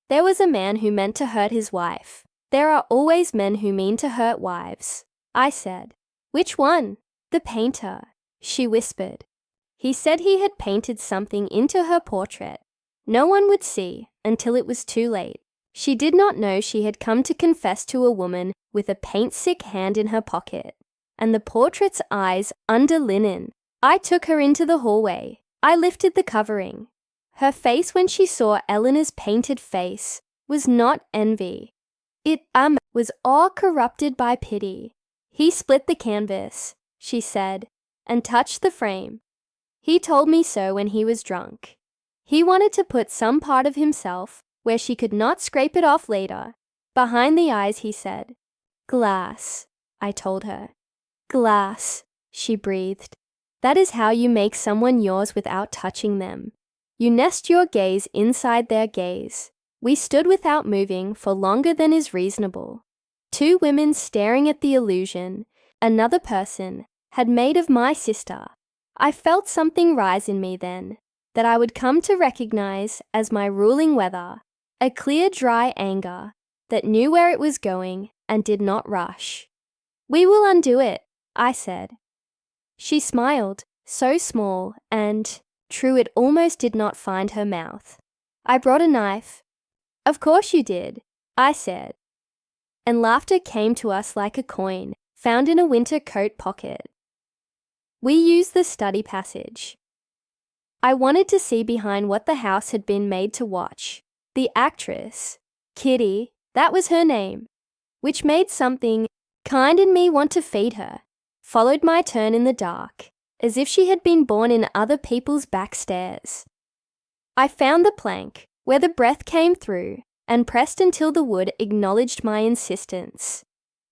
There was a man who meant to hurt his wife. There are always men who mean to hurt wives," I said. "Which one?" "The painter," she whispered. "He said he had painted something into her portrait. No one would see until it was too late." She did not know she had come to confess to a woman with a paint-sick hand in her pocket, and the portrait's eyes under linen. I took her into the hallway. I lifted the covering. Her face when she saw Eleanor's painted face was not envy. It was awe corrupted by pity. "He split the canvas," she said, "and touched the frame. He told me so when he was drunk. He wanted to put some part of himself where she could not scrape it off later. Behind the eyes, he said. "Glass," I told her. "Glass," she breathed. "That is how you make someone yours without touching them. You nest your gaze inside their gaze." We stood without moving for longer than is reasonable. Two women staring at the illusion another person had made of my sister. I felt something rise in me then that I would come to recognize as my ruling weather, a clear, dry anger that knew where it was going and did not rush. "We will undo it," I said. She smiled, so small and, true, it almost did not find her mouth. "I brought a knife." "Of course you did," I said. And laughter came to us like a coin found in a winter coat pocket. We used the study passage. I wanted to see behind what the house had been made to watch. The actress, Kitty, that was her name, which made something kind in me want to feed her, followed my turn in the dark, as if she had been born in other people's back stairs. I found the plank where the breath came through and pressed until the wood acknowledged my insistence.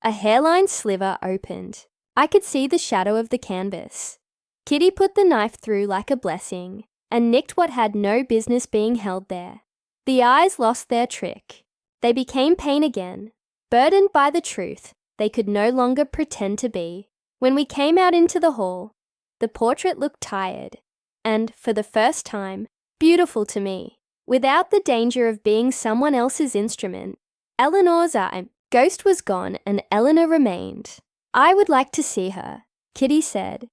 A hairline sliver opened. I could see the shadow of the canvas. Kitty put the knife through like a blessing and nicked what had no business being held there. The eyes lost their trick. They became pain again, burdened by the truth they could no longer pretend to be. When we came out into the hall, the portrait looked tired and, for the first time, beautiful to me. Without the danger of being someone else's instrument, Eleanor's ghost was gone and Eleanor remained. "I would like to see her," Kitty said,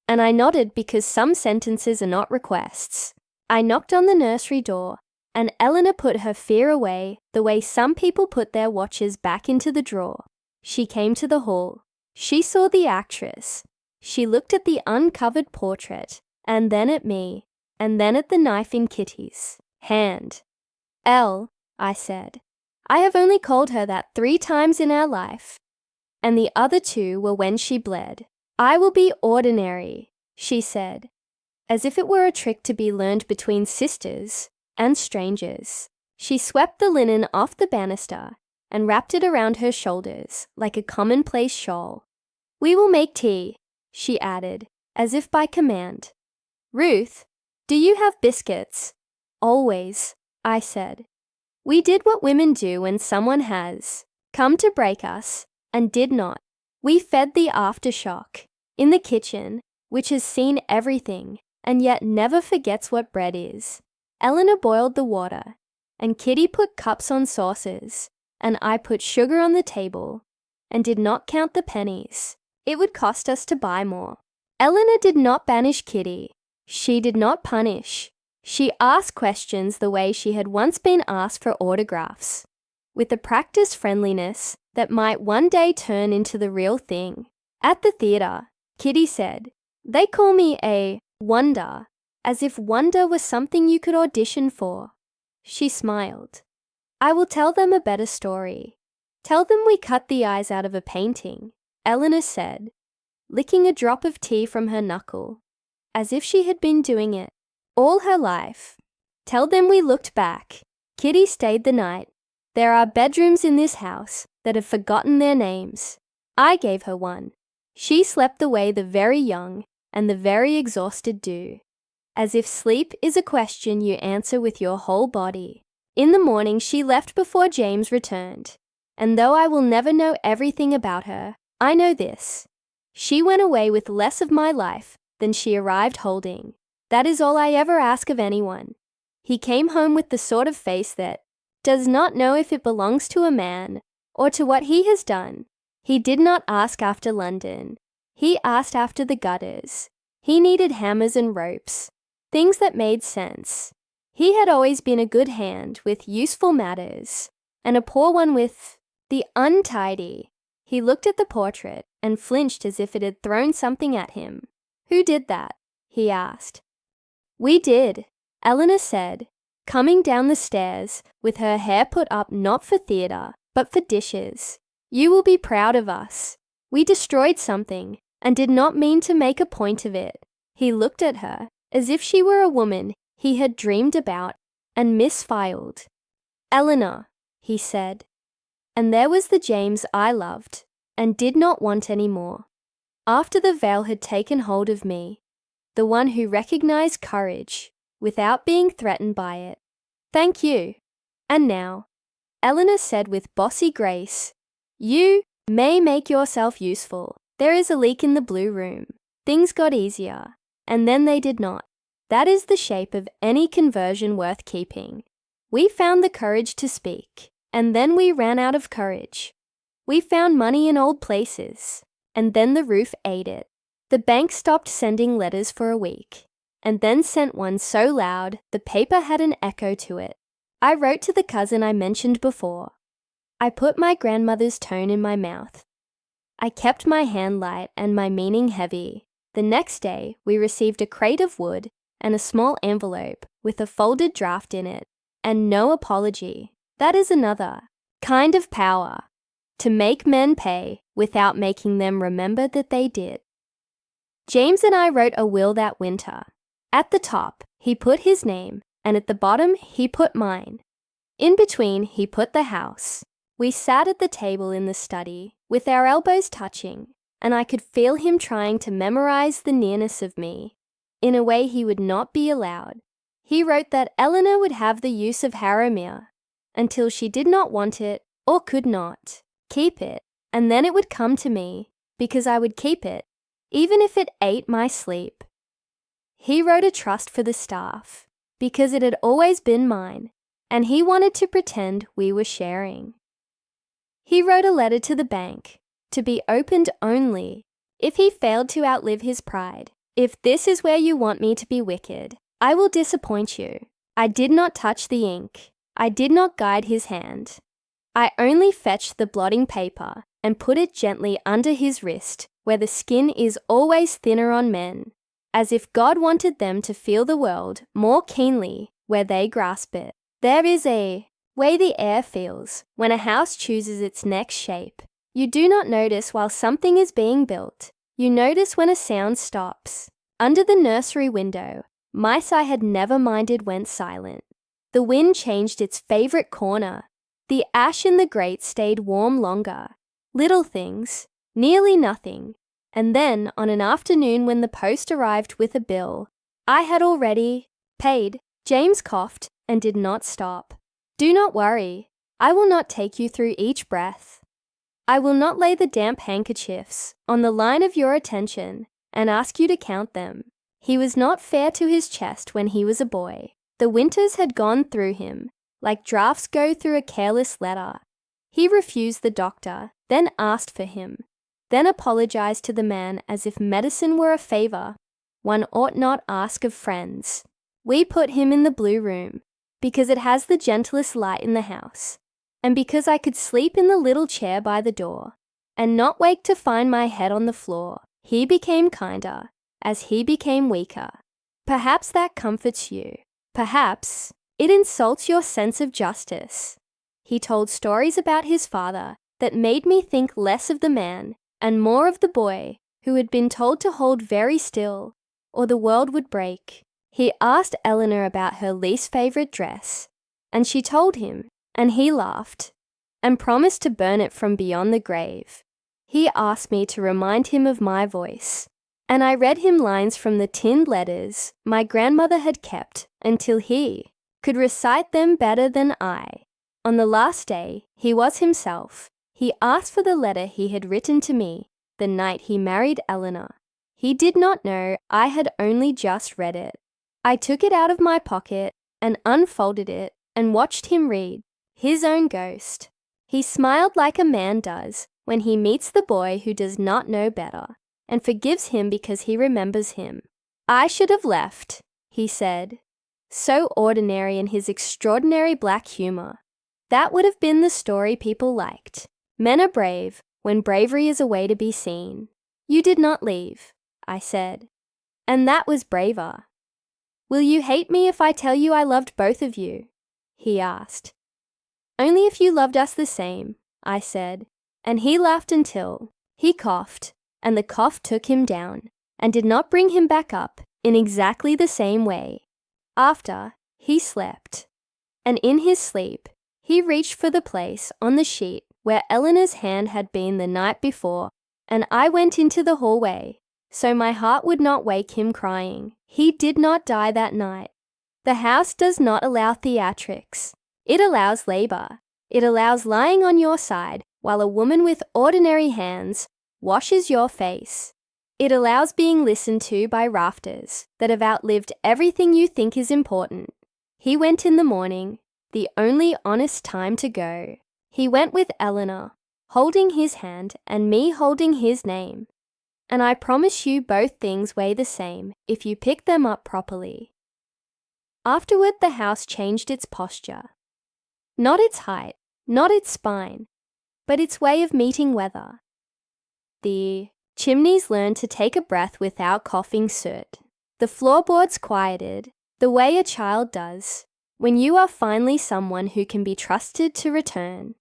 and I nodded because some sentences are not requests. I knocked on the nursery door, and Eleanor put her fear away the way some people put their watches back into the drawer. She came to the hall. She saw the actress. She looked at the uncovered portrait, and then at me, and then at the knife in Kitty's hand. Elle, I said. I have only called her that 3 times in our life, and the other 2 were when she bled. I will be ordinary, she said, as if it were a trick to be learned between sisters and strangers. She swept the linen off the banister and wrapped it around her shoulders like a commonplace shawl. We will make tea, she added, as if by command. Ruth, do you have biscuits? Always, I said. We did what women do when someone has come to break us and did not. We fed the aftershock in the kitchen, which has seen everything and yet never forgets what bread is. Eleanor boiled the water, and Kitty put cups on saucers, and I put sugar on the table and did not count the pennies. It would cost us to buy more. Eleanor did not banish Kitty. She did not punish. She asked questions the way she had once been asked for autographs, with a practiced friendliness that might one day turn into the real thing. At the theatre, Kitty said, "They call me a wonder," as if wonder was something you could audition for. She smiled. "I will tell them a better story. Tell them we cut the eyes out of a painting," Eleanor said, licking a drop of tea from her knuckle, as if she had been doing it all her life. "Tell them we looked back. Kitty stayed the night. There are bedrooms in this house that have forgotten their names. I gave her one. She slept the way the very young and the very exhausted do, as if sleep is a question you answer with your whole body. In the morning she left before James returned, and though I will never know everything about her, I know this. She went away with less of my life than she arrived holding. That is all I ever ask of anyone." He came home with the sort of face that does not know if it belongs to a man or to what he has done. He did not ask after London. He asked after the gutters. He needed hammers and ropes, things that made sense. He had always been a good hand with useful matters, and a poor one with the untidy. He looked at the portrait and flinched as if it had thrown something at him. "Who did that?" he asked. "We did," Eleanor said, coming down the stairs with her hair put up not for theatre, but for dishes. "You will be proud of us. We destroyed something and did not mean to make a point of it." He looked at her as if she were a woman he had dreamed about and misfiled. "Eleanor," he said, and there was the James I loved and did not want any more. After the veil had taken hold of me, the one who recognized courage without being threatened by it. "Thank you. And now," Eleanor said with bossy grace, "you may make yourself useful. There is a leak in the blue room." Things got easier, and then they did not. That is the shape of any conversion worth keeping. We found the courage to speak, and then we ran out of courage. We found money in old places, and then the roof ate it. The bank stopped sending letters for a week, and then sent one so loud the paper had an echo to it. I wrote to the cousin I mentioned before. I put my grandmother's tone in my mouth. I kept my hand light and my meaning heavy. The next day, we received a crate of wood and a small envelope with a folded draft in it, and no apology. That is another kind of power, to make men pay without making them remember that they did. James and I wrote a will that winter. At the top, he put his name, and at the bottom, he put mine. In between, he put the house. We sat at the table in the study, with our elbows touching, and I could feel him trying to memorize the nearness of me, in a way he would not be allowed. He wrote that Eleanor would have the use of Harrowmere, until she did not want it, or could not, keep it, and then it would come to me, because I would keep it, even if it ate my sleep. He wrote a trust for the staff, because it had always been mine, and he wanted to pretend we were sharing. He wrote a letter to the bank, to be opened only if he failed to outlive his pride. "If this is where you want me to be wicked, I will disappoint you." I did not touch the ink. I did not guide his hand. I only fetched the blotting paper and put it gently under his wrist, where the skin is always thinner on men, as if God wanted them to feel the world more keenly where they grasp it. There is a way the air feels when a house chooses its next shape. You do not notice while something is being built. You notice when a sound stops. Under the nursery window, mice I had never minded went silent. The wind changed its favorite corner. The ash in the grate stayed warm longer. Little things, nearly nothing. And then, on an afternoon when the post arrived with a bill, I had already paid. James coughed and did not stop. Do not worry. I will not take you through each breath. I will not lay the damp handkerchiefs on the line of your attention and ask you to count them. He was not fair to his chest when he was a boy. The winters had gone through him, like drafts go through a careless letter. He refused the doctor, then asked for him, then apologized to the man as if medicine were a favor one ought not ask of friends. We put him in the blue room, because it has the gentlest light in the house, and because I could sleep in the little chair by the door, and not wake to find my head on the floor. He became kinder, as he became weaker. Perhaps that comforts you. Perhaps it insults your sense of justice. He told stories about his father that made me think less of the man and more of the boy who had been told to hold very still, or the world would break. He asked Eleanor about her least favorite dress, and she told him, and he laughed, and promised to burn it from beyond the grave. He asked me to remind him of my voice, and I read him lines from the tinned letters my grandmother had kept until he could recite them better than I. On the last day, he was himself. He asked for the letter he had written to me the night he married Eleanor. He did not know I had only just read it. I took it out of my pocket and unfolded it and watched him read his own ghost. He smiled like a man does when he meets the boy who does not know better and forgives him because he remembers him. I should have left, he said, so ordinary in his extraordinary black humor. That would have been the story people liked. Men are brave when bravery is a way to be seen. You did not leave, I said, and that was braver. Will you hate me if I tell you I loved both of you? He asked. Only if you loved us the same, I said, and he laughed until he coughed, and the cough took him down and did not bring him back up in exactly the same way. After, he slept, and in his sleep, he reached for the place on the sheet where Eleanor's hand had been the night before, and I went into the hallway, so my heart would not wake him crying. He did not die that night. The house does not allow theatrics. It allows labor. It allows lying on your side while a woman with ordinary hands washes your face. It allows being listened to by rafters that have outlived everything you think is important. He went in the morning, the only honest time to go. He went with Eleanor, holding his hand and me holding his name. And I promise you both things weigh the same if you pick them up properly. Afterward, the house changed its posture. Not its height, not its spine, but its way of meeting weather. The chimneys learned to take a breath without coughing soot. The floorboards quieted, the way a child does, when you are finally someone who can be trusted to return.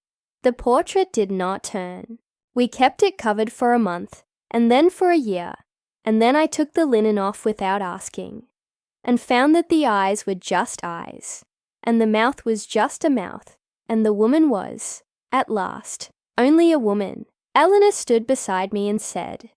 The portrait did not turn. We kept it covered for a month, and then for a year, and then I took the linen off without asking, and found that the eyes were just eyes, and the mouth was just a mouth, and the woman was, at last, only a woman. Eleanor stood beside me and said,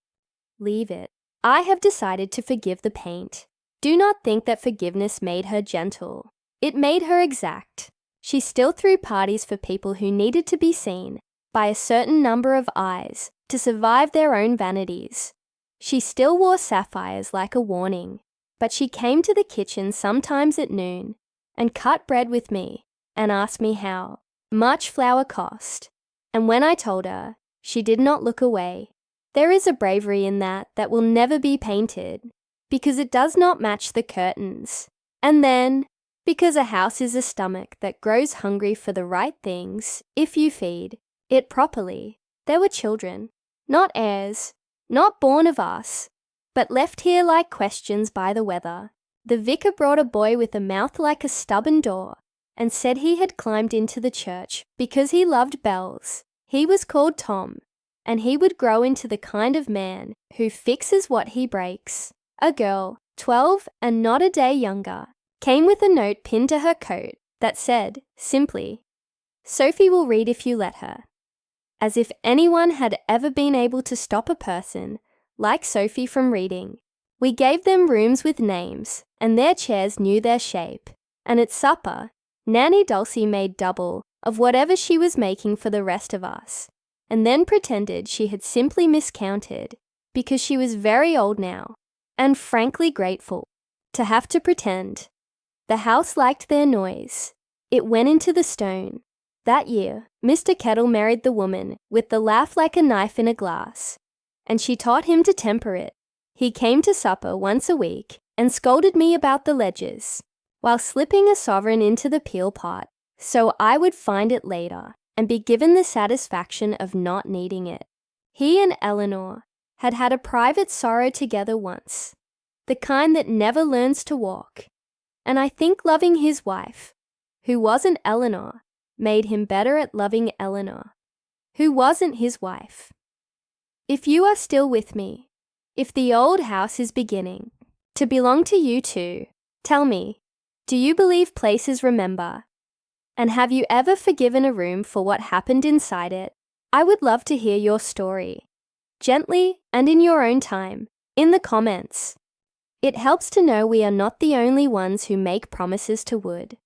"Leave it. I have decided to forgive the paint." Do not think that forgiveness made her gentle. It made her exact. She still threw parties for people who needed to be seen by a certain number of eyes to survive their own vanities. She still wore sapphires like a warning, but she came to the kitchen sometimes at noon and cut bread with me and asked me how much flour cost. And when I told her, she did not look away. There is a bravery in that will never be painted, because it does not match the curtains. And then, because a house is a stomach that grows hungry for the right things if you feed it properly, There were children, not heirs, not born of us, but left here like questions by the weather. The vicar brought a boy with a mouth like a stubborn door, and said he had climbed into the church because he loved bells. He was called Tom, and he would grow into the kind of man who fixes what he breaks. A girl, 12 and not a day younger, came with a note pinned to her coat that said, simply, "Sophie will read if you let her." As if anyone had ever been able to stop a person like Sophie from reading. We gave them rooms with names, and their chairs knew their shape. And at supper, Nanny Dulcie made double of whatever she was making for the rest of us, and then pretended she had simply miscounted because she was very old now, and frankly grateful to have to pretend. The house liked their noise. It went into the stone. That year, Mr. Kettle married the woman with the laugh like a knife in a glass, and she taught him to temper it. He came to supper once a week and scolded me about the ledgers, while slipping a sovereign into the peel pot, so I would find it later and be given the satisfaction of not needing it. He and Eleanor had had a private sorrow together once, the kind that never learns to walk, and I think loving his wife, who wasn't Eleanor, made him better at loving Eleanor, who wasn't his wife. If you are still with me, if the old house is beginning to belong to you too, tell me, do you believe places remember? And have you ever forgiven a room for what happened inside it? I would love to hear your story. Gently and in your own time, in the comments. It helps to know we are not the only ones who make promises to wood.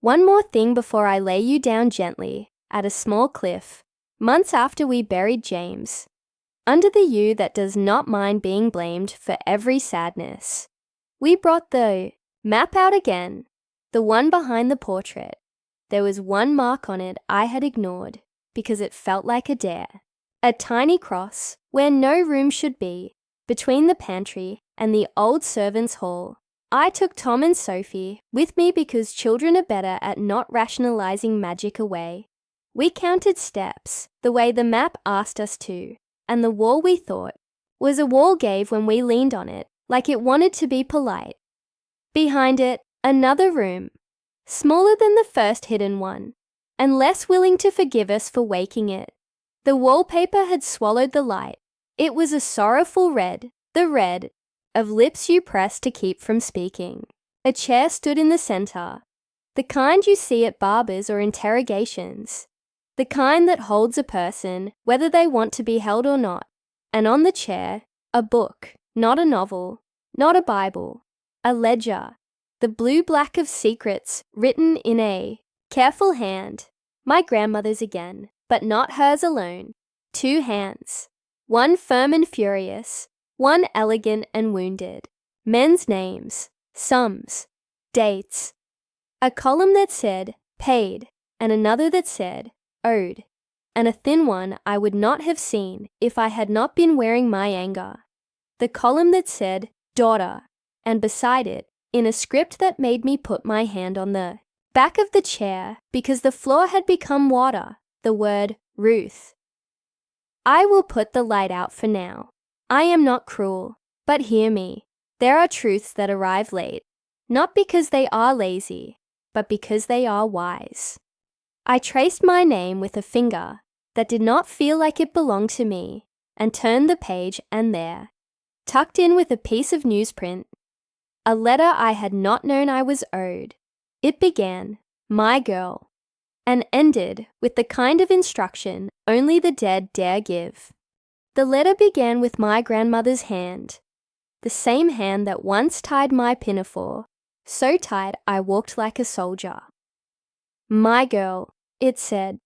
One more thing before I lay you down gently at a small cliff, months after we buried James, under the you that does not mind being blamed for every sadness. We brought the map out again, the one behind the portrait. There was one mark on it I had ignored because it felt like a dare. A tiny cross where no room should be, between the pantry and the old servants' hall. I took Tom and Sophie with me because children are better at not rationalizing magic away. We counted steps the way the map asked us to, and the wall we thought was a wall gave when we leaned on it, like it wanted to be polite. Behind it, another room, smaller than the first hidden one, and less willing to forgive us for waking it. The wallpaper had swallowed the light. It was a sorrowful red, the red of lips you press to keep from speaking. A chair stood in the center, the kind you see at barbers or interrogations, the kind that holds a person whether they want to be held or not, and on the chair, a book, not a novel, not a Bible, a ledger, the blue-black of secrets written in a careful hand, my grandmother's again, but not hers alone, 2 hands, one firm and furious, one elegant and wounded, men's names, sums, dates, a column that said paid and another that said owed, and a thin one I would not have seen if I had not been wearing my anger. The column that said daughter, and beside it, in a script that made me put my hand on the back of the chair because the floor had become water, the word Ruth. I will put the light out for now. I am not cruel, but hear me. There are truths that arrive late, not because they are lazy, but because they are wise. I traced my name with a finger that did not feel like it belonged to me and turned the page, and there, tucked in with a piece of newsprint, a letter I had not known I was owed. It began, "My girl," and ended with the kind of instruction only the dead dare give. The letter began with my grandmother's hand, the same hand that once tied my pinafore, so tight I walked like a soldier. "My girl," it said,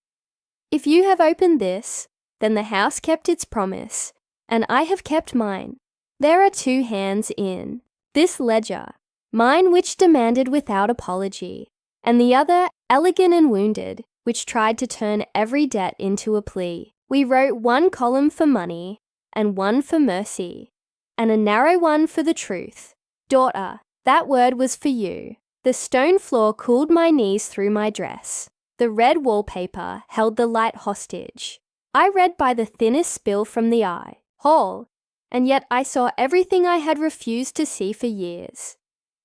"if you have opened this, then the house kept its promise, and I have kept mine. There are 2 hands in this ledger, mine which demanded without apology, and the other elegant and wounded, which tried to turn every debt into a plea. We wrote 1 column for money and 1 for mercy, and a narrow one for the truth. Daughter, that word was for you. The stone floor cooled my knees through my dress. The red wallpaper held the light hostage. I read by the thinnest spill from the eye hole, and yet I saw everything I had refused to see for years.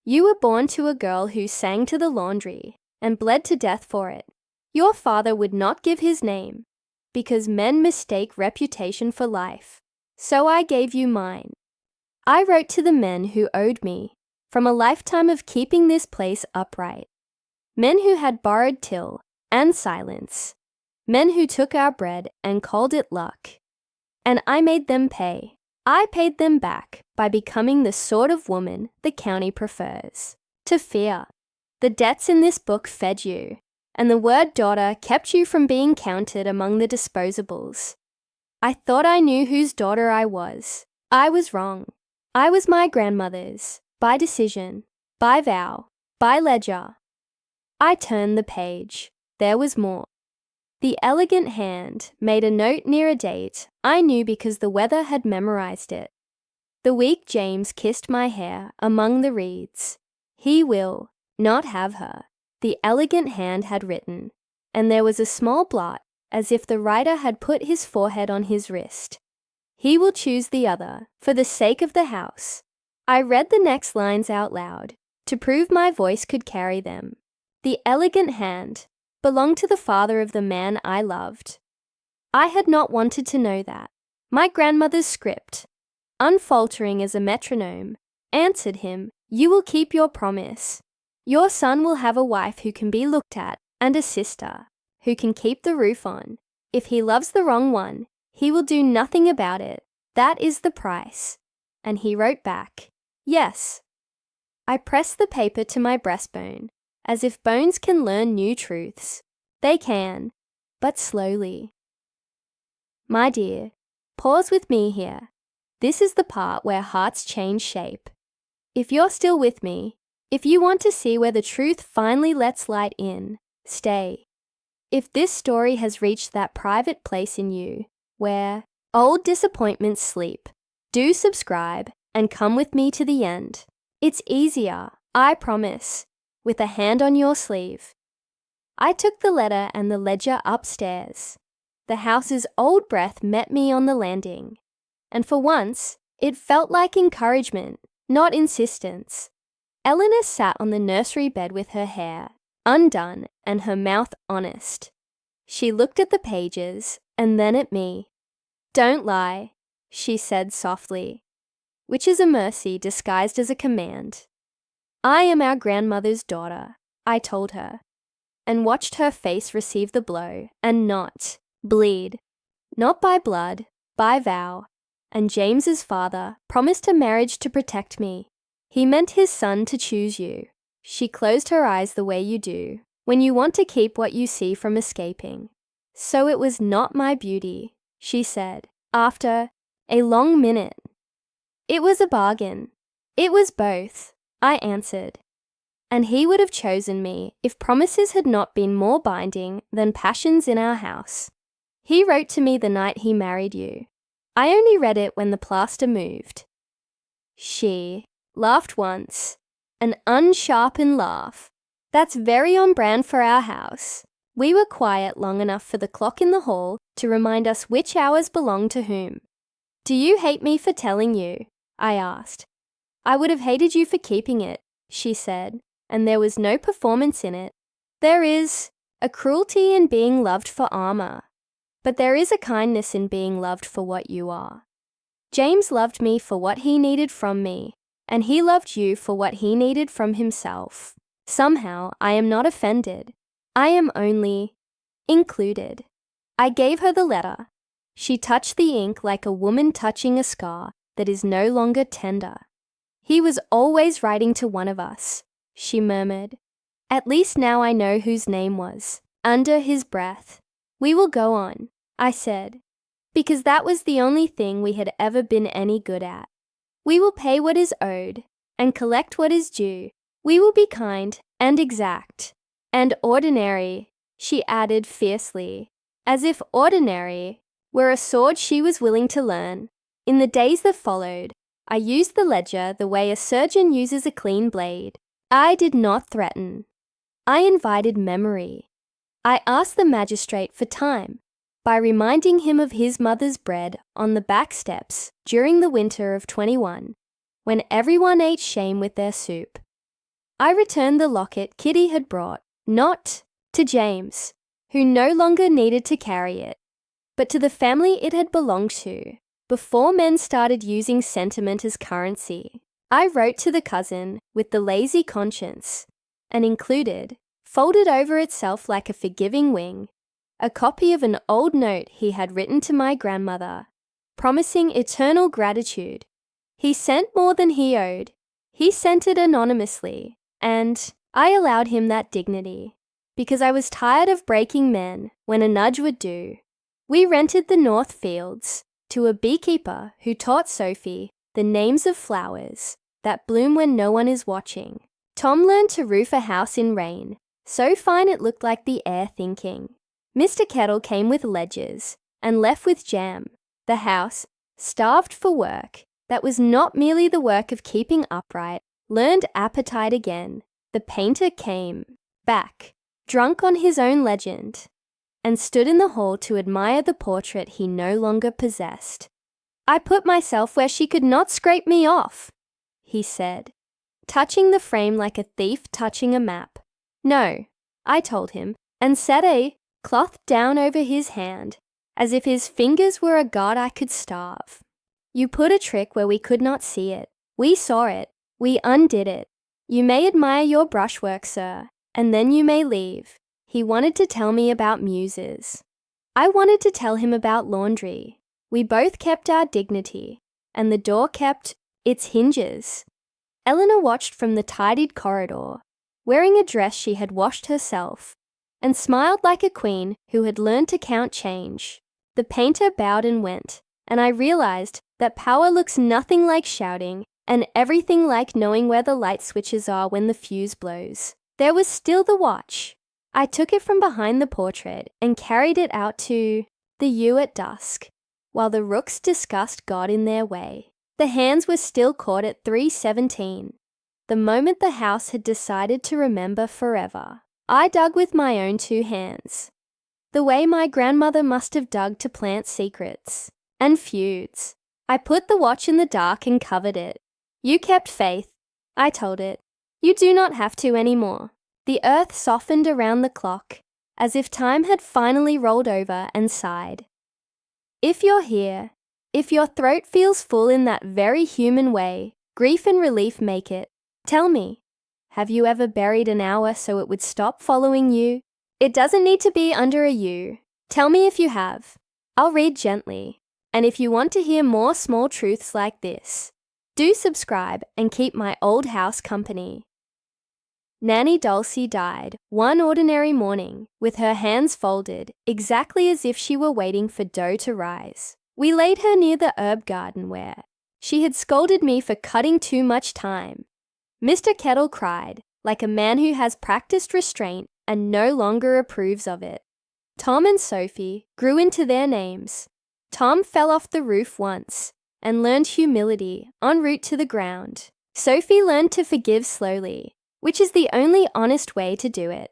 You were born to a girl who sang to the laundry and bled to death for it. Your father would not give his name, because men mistake reputation for life. So I gave you mine. I wrote to the men who owed me from a lifetime of keeping this place upright. Men who had borrowed till and silence. Men who took our bread and called it luck. And I made them pay. I paid them back by becoming the sort of woman the county prefers. To fear. The debts in this book fed you, and the word daughter kept you from being counted among the disposables. I thought I knew whose daughter I was. I was wrong. I was my grandmother's, by decision, by vow, by ledger. I turned the page. There was more. The elegant hand made a note near a date I knew because the weather had memorized it. The weak James kissed my hair among the reeds. He will not have her, the elegant hand had written, and there was a small blot as if the writer had put his forehead on his wrist. He will choose the other for the sake of the house. I read the next lines out loud to prove my voice could carry them. The elegant hand belonged to the father of the man I loved. I had not wanted to know that. My grandmother's script, unfaltering as a metronome, answered him, "You will keep your promise. Your son will have a wife who can be looked at and a sister who can keep the roof on. If he loves the wrong one, he will do nothing about it. That is the price." And he wrote back, "Yes." I pressed the paper to my breastbone, as if bones can learn new truths. They can, but slowly. My dear, pause with me here. This is the part where hearts change shape. If you're still with me, if you want to see where the truth finally lets light in, stay. If this story has reached that private place in you where old disappointments sleep, do subscribe and come with me to the end. It's easier, I promise, with a hand on your sleeve. I took the letter and the ledger upstairs. The house's old breath met me on the landing, and for once, it felt like encouragement, not insistence. Eleanor sat on the nursery bed with her hair undone and her mouth honest. She looked at the pages and then at me. "Don't lie," she said softly, which is a mercy disguised as a command. "I am our grandmother's daughter," I told her, and watched her face receive the blow and not bleed. Not by blood, by vow, and James's father promised a marriage to protect me. He meant his son to choose you. She closed her eyes the way you do when you want to keep what you see from escaping. "So it was not my beauty," she said, after a long minute. "It was a bargain. It was both," I answered. And he would have chosen me if promises had not been more binding than passions in our house. He wrote to me the night he married you. I only read it when the plaster moved. She laughed once, an unsharpened laugh. That's very on brand for our house. We were quiet long enough for the clock in the hall to remind us which hours belonged to whom. "Do you hate me for telling you?" I asked. "I would have hated you for keeping it," she said, and there was no performance in it. There is a cruelty in being loved for armor, but there is a kindness in being loved for what you are. James loved me for what he needed from me, and he loved you for what he needed from himself. Somehow, I am not offended. I am only included. I gave her the letter. She touched the ink like a woman touching a scar that is no longer tender. "He was always writing to one of us," she murmured. "At least now I know whose name was under his breath." "We will go on," I said, because that was the only thing we had ever been any good at. "We will pay what is owed and collect what is due. We will be kind and exact and ordinary," she added fiercely, as if ordinary were a sword she was willing to learn. In the days that followed, I used the ledger the way a surgeon uses a clean blade. I did not threaten. I invited memory. I asked the magistrate for time, by reminding him of his mother's bread on the back steps during the winter of 21, when everyone ate shame with their soup. I returned the locket Kitty had brought, not to James, who no longer needed to carry it, but to the family it had belonged to, before men started using sentiment as currency. I wrote to the cousin with the lazy conscience and included, folded over itself like a forgiving wing, a copy of an old note he had written to my grandmother, promising eternal gratitude. He sent more than he owed. He sent it anonymously, and I allowed him that dignity, because I was tired of breaking men when a nudge would do. We rented the North Fields to a beekeeper who taught Sophie the names of flowers that bloom when no one is watching. Tom learned to roof a house in rain, so fine it looked like the air thinking. Mr. Kettle came with ledgers and left with jam. The house, starved for work, that was not merely the work of keeping upright, learned appetite again. The painter came back, drunk on his own legend, and stood in the hall to admire the portrait he no longer possessed. "I put myself where she could not scrape me off," he said, touching the frame like a thief touching a map. "No," I told him, and set a cloth down over his hand, as if his fingers were a god I could starve. "You put a trick where we could not see it. We saw it. We undid it. You may admire your brushwork, sir, and then you may leave." He wanted to tell me about muses. I wanted to tell him about laundry. We both kept our dignity, and the door kept its hinges. Eleanor watched from the tidied corridor, wearing a dress she had washed herself, and smiled like a queen who had learned to count change. The painter bowed and went, and I realized that power looks nothing like shouting and everything like knowing where the light switches are when the fuse blows. There was still the watch. I took it from behind the portrait and carried it out to the yew at dusk, while the rooks discussed God in their way. The hands were still caught at 3:17, the moment the house had decided to remember forever. I dug with my own two hands, the way my grandmother must have dug to plant secrets and feuds. I put the watch in the dark and covered it. "You kept faith," I told it. "You do not have to anymore." The earth softened around the clock, as if time had finally rolled over and sighed. If you're here, if your throat feels full in that very human way, grief and relief make it. Tell me, have you ever buried an hour so it would stop following you? It doesn't need to be under a U. Tell me if you have. I'll read gently. And if you want to hear more small truths like this, do subscribe and keep my old house company. Nanny Dulcie died one ordinary morning with her hands folded, exactly as if she were waiting for dough to rise. We laid her near the herb garden where she had scolded me for cutting too much time. Mr. Kettle cried, like a man who has practiced restraint and no longer approves of it. Tom and Sophie grew into their names. Tom fell off the roof once and learned humility en route to the ground. Sophie learned to forgive slowly, which is the only honest way to do it.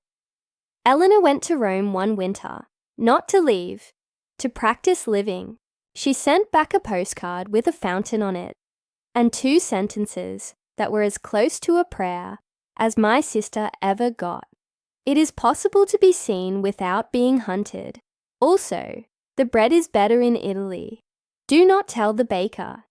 Eleanor went to Rome one winter, not to leave, to practice living. She sent back a postcard with a fountain on it, and two sentences that were as close to a prayer as my sister ever got. It is possible to be seen without being hunted. Also, the bread is better in Italy. Do not tell the baker.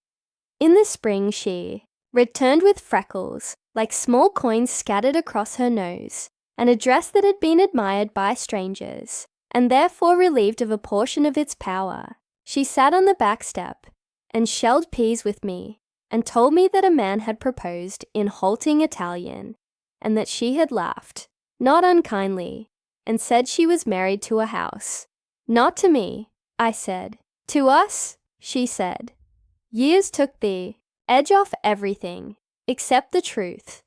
In the spring she returned with freckles, like small coins scattered across her nose, and a dress that had been admired by strangers, and therefore relieved of a portion of its power. She sat on the back step and shelled peas with me, and told me that a man had proposed in halting Italian, and that she had laughed, not unkindly, and said she was married to a house. "Not to me," I said. "To us," she said. Years took the edge off everything, except the truth.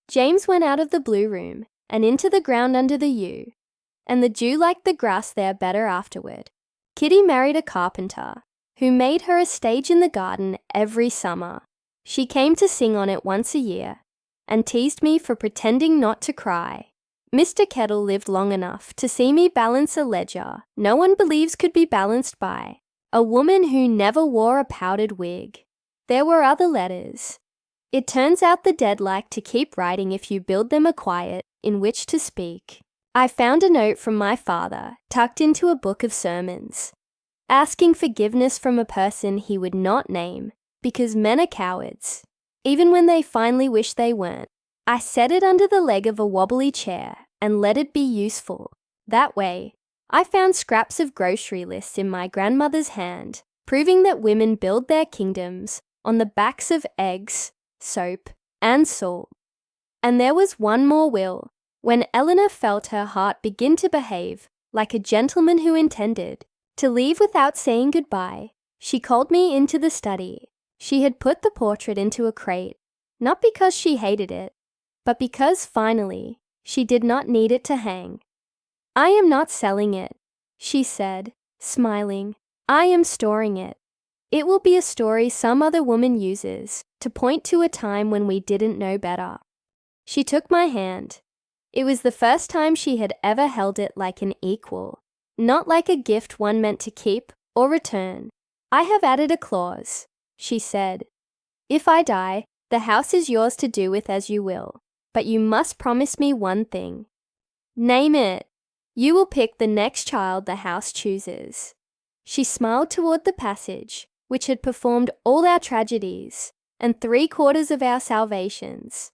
James went out of the blue room and into the ground under the yew, and the dew liked the grass there better afterward. Kitty married a carpenter, who made her a stage in the garden every summer. She came to sing on it once a year, and teased me for pretending not to cry. Mr. Kettle lived long enough to see me balance a ledger no one believes could be balanced by a woman who never wore a powdered wig. There were other letters. It turns out the dead like to keep writing if you build them a quiet in which to speak. I found a note from my father tucked into a book of sermons, asking forgiveness from a person he would not name because men are cowards, even when they finally wish they weren't. I set it under the leg of a wobbly chair and let it be useful. That way, I found scraps of grocery lists in my grandmother's hand, proving that women build their kingdoms on the backs of eggs, soap, and salt. And there was one more will. When Eleanor felt her heart begin to behave like a gentleman who intended to leave without saying goodbye, she called me into the study. She had put the portrait into a crate, not because she hated it, but because, finally, she did not need it to hang. "I am not selling it," she said, smiling. "I am storing it. It will be a story some other woman uses to point to a time when we didn't know better." She took my hand. It was the first time she had ever held it like an equal, not like a gift one meant to keep or return. "I have added a clause," she said. "If I die, the house is yours to do with as you will. But you must promise me one thing." "Name it." "You will pick the next child the house chooses." She smiled toward the passage, which had performed all our tragedies and 3/4 of our salvations.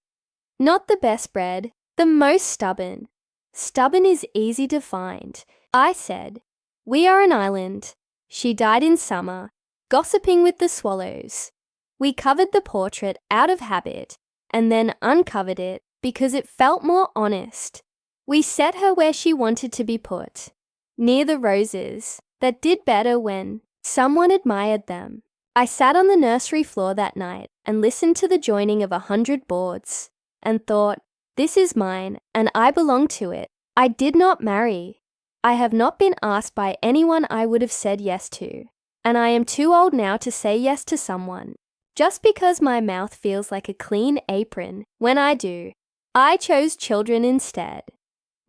"Not the best bred, the most stubborn." "Stubborn is easy to find," I said. "We are an island." She died in summer, gossiping with the swallows. We covered the portrait out of habit and then uncovered it because it felt more honest. We set her where she wanted to be put, near the roses that did better when someone admired them. I sat on the nursery floor that night and listened to the joining of 100 boards and thought, this is mine and I belong to it. I did not marry. I have not been asked by anyone I would have said yes to, and I am too old now to say yes to someone. Just because my mouth feels like a clean apron when I do, I chose children instead.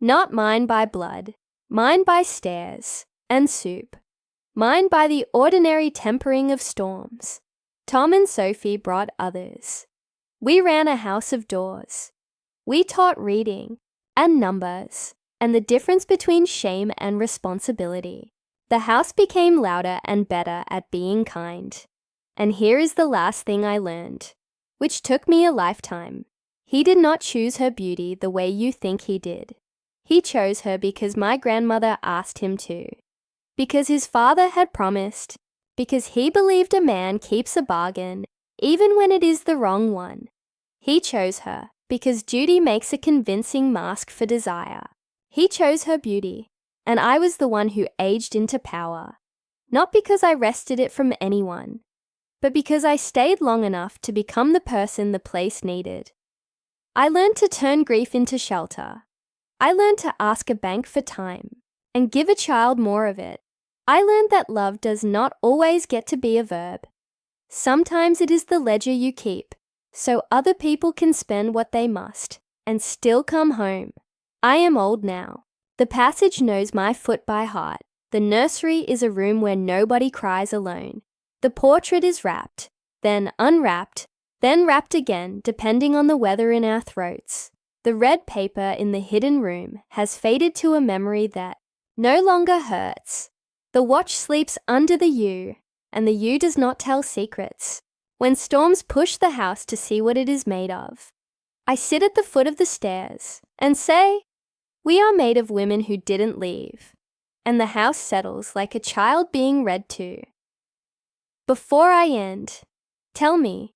Not mine by blood, mine by stairs and soup, mine by the ordinary tempering of storms. Tom and Sophie brought others. We ran a house of doors. We taught reading and numbers and the difference between shame and responsibility. The house became louder and better at being kind. And here is the last thing I learned, which took me a lifetime. He did not choose her beauty the way you think he did. He chose her because my grandmother asked him to, because his father had promised, because he believed a man keeps a bargain even when it is the wrong one. He chose her because duty makes a convincing mask for desire. He chose her beauty, and I was the one who aged into power, not because I wrested it from anyone, but because I stayed long enough to become the person the place needed. I learned to turn grief into shelter. I learned to ask a bank for time and give a child more of it. I learned that love does not always get to be a verb. Sometimes it is the ledger you keep, so other people can spend what they must and still come home. I am old now. The passage knows my foot by heart. The nursery is a room where nobody cries alone. The portrait is wrapped, then unwrapped, then wrapped again, depending on the weather in our throats. The red paper in the hidden room has faded to a memory that no longer hurts. The watch sleeps under the U, and the U does not tell secrets. When storms push the house to see what it is made of, I sit at the foot of the stairs and say, we are made of women who didn't leave, and the house settles like a child being read to. Before I end, tell me,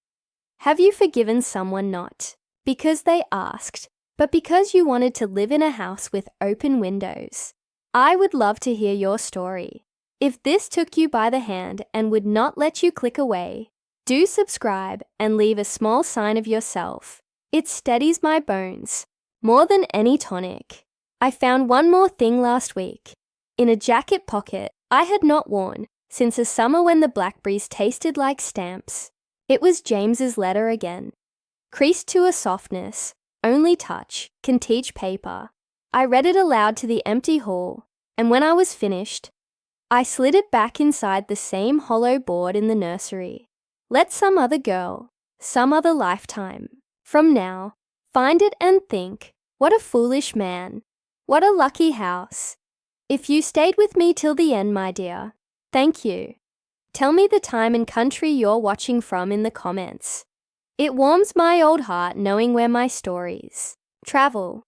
have you forgiven someone not because they asked, but because you wanted to live in a house with open windows? I would love to hear your story. If this took you by the hand and would not let you click away, do subscribe and leave a small sign of yourself. It steadies my bones more than any tonic. I found one more thing last week, in a jacket pocket I had not worn since a summer when the blackberries tasted like stamps. It was James's letter again. Creased to a softness, only touch can teach paper. I read it aloud to the empty hall, and when I was finished, I slid it back inside the same hollow board in the nursery. Let some other girl, some other lifetime, from now, find it and think, what a foolish man, what a lucky house. If you stayed with me till the end, my dear, thank you. Tell me the time and country you're watching from in the comments. It warms my old heart knowing where my stories travel.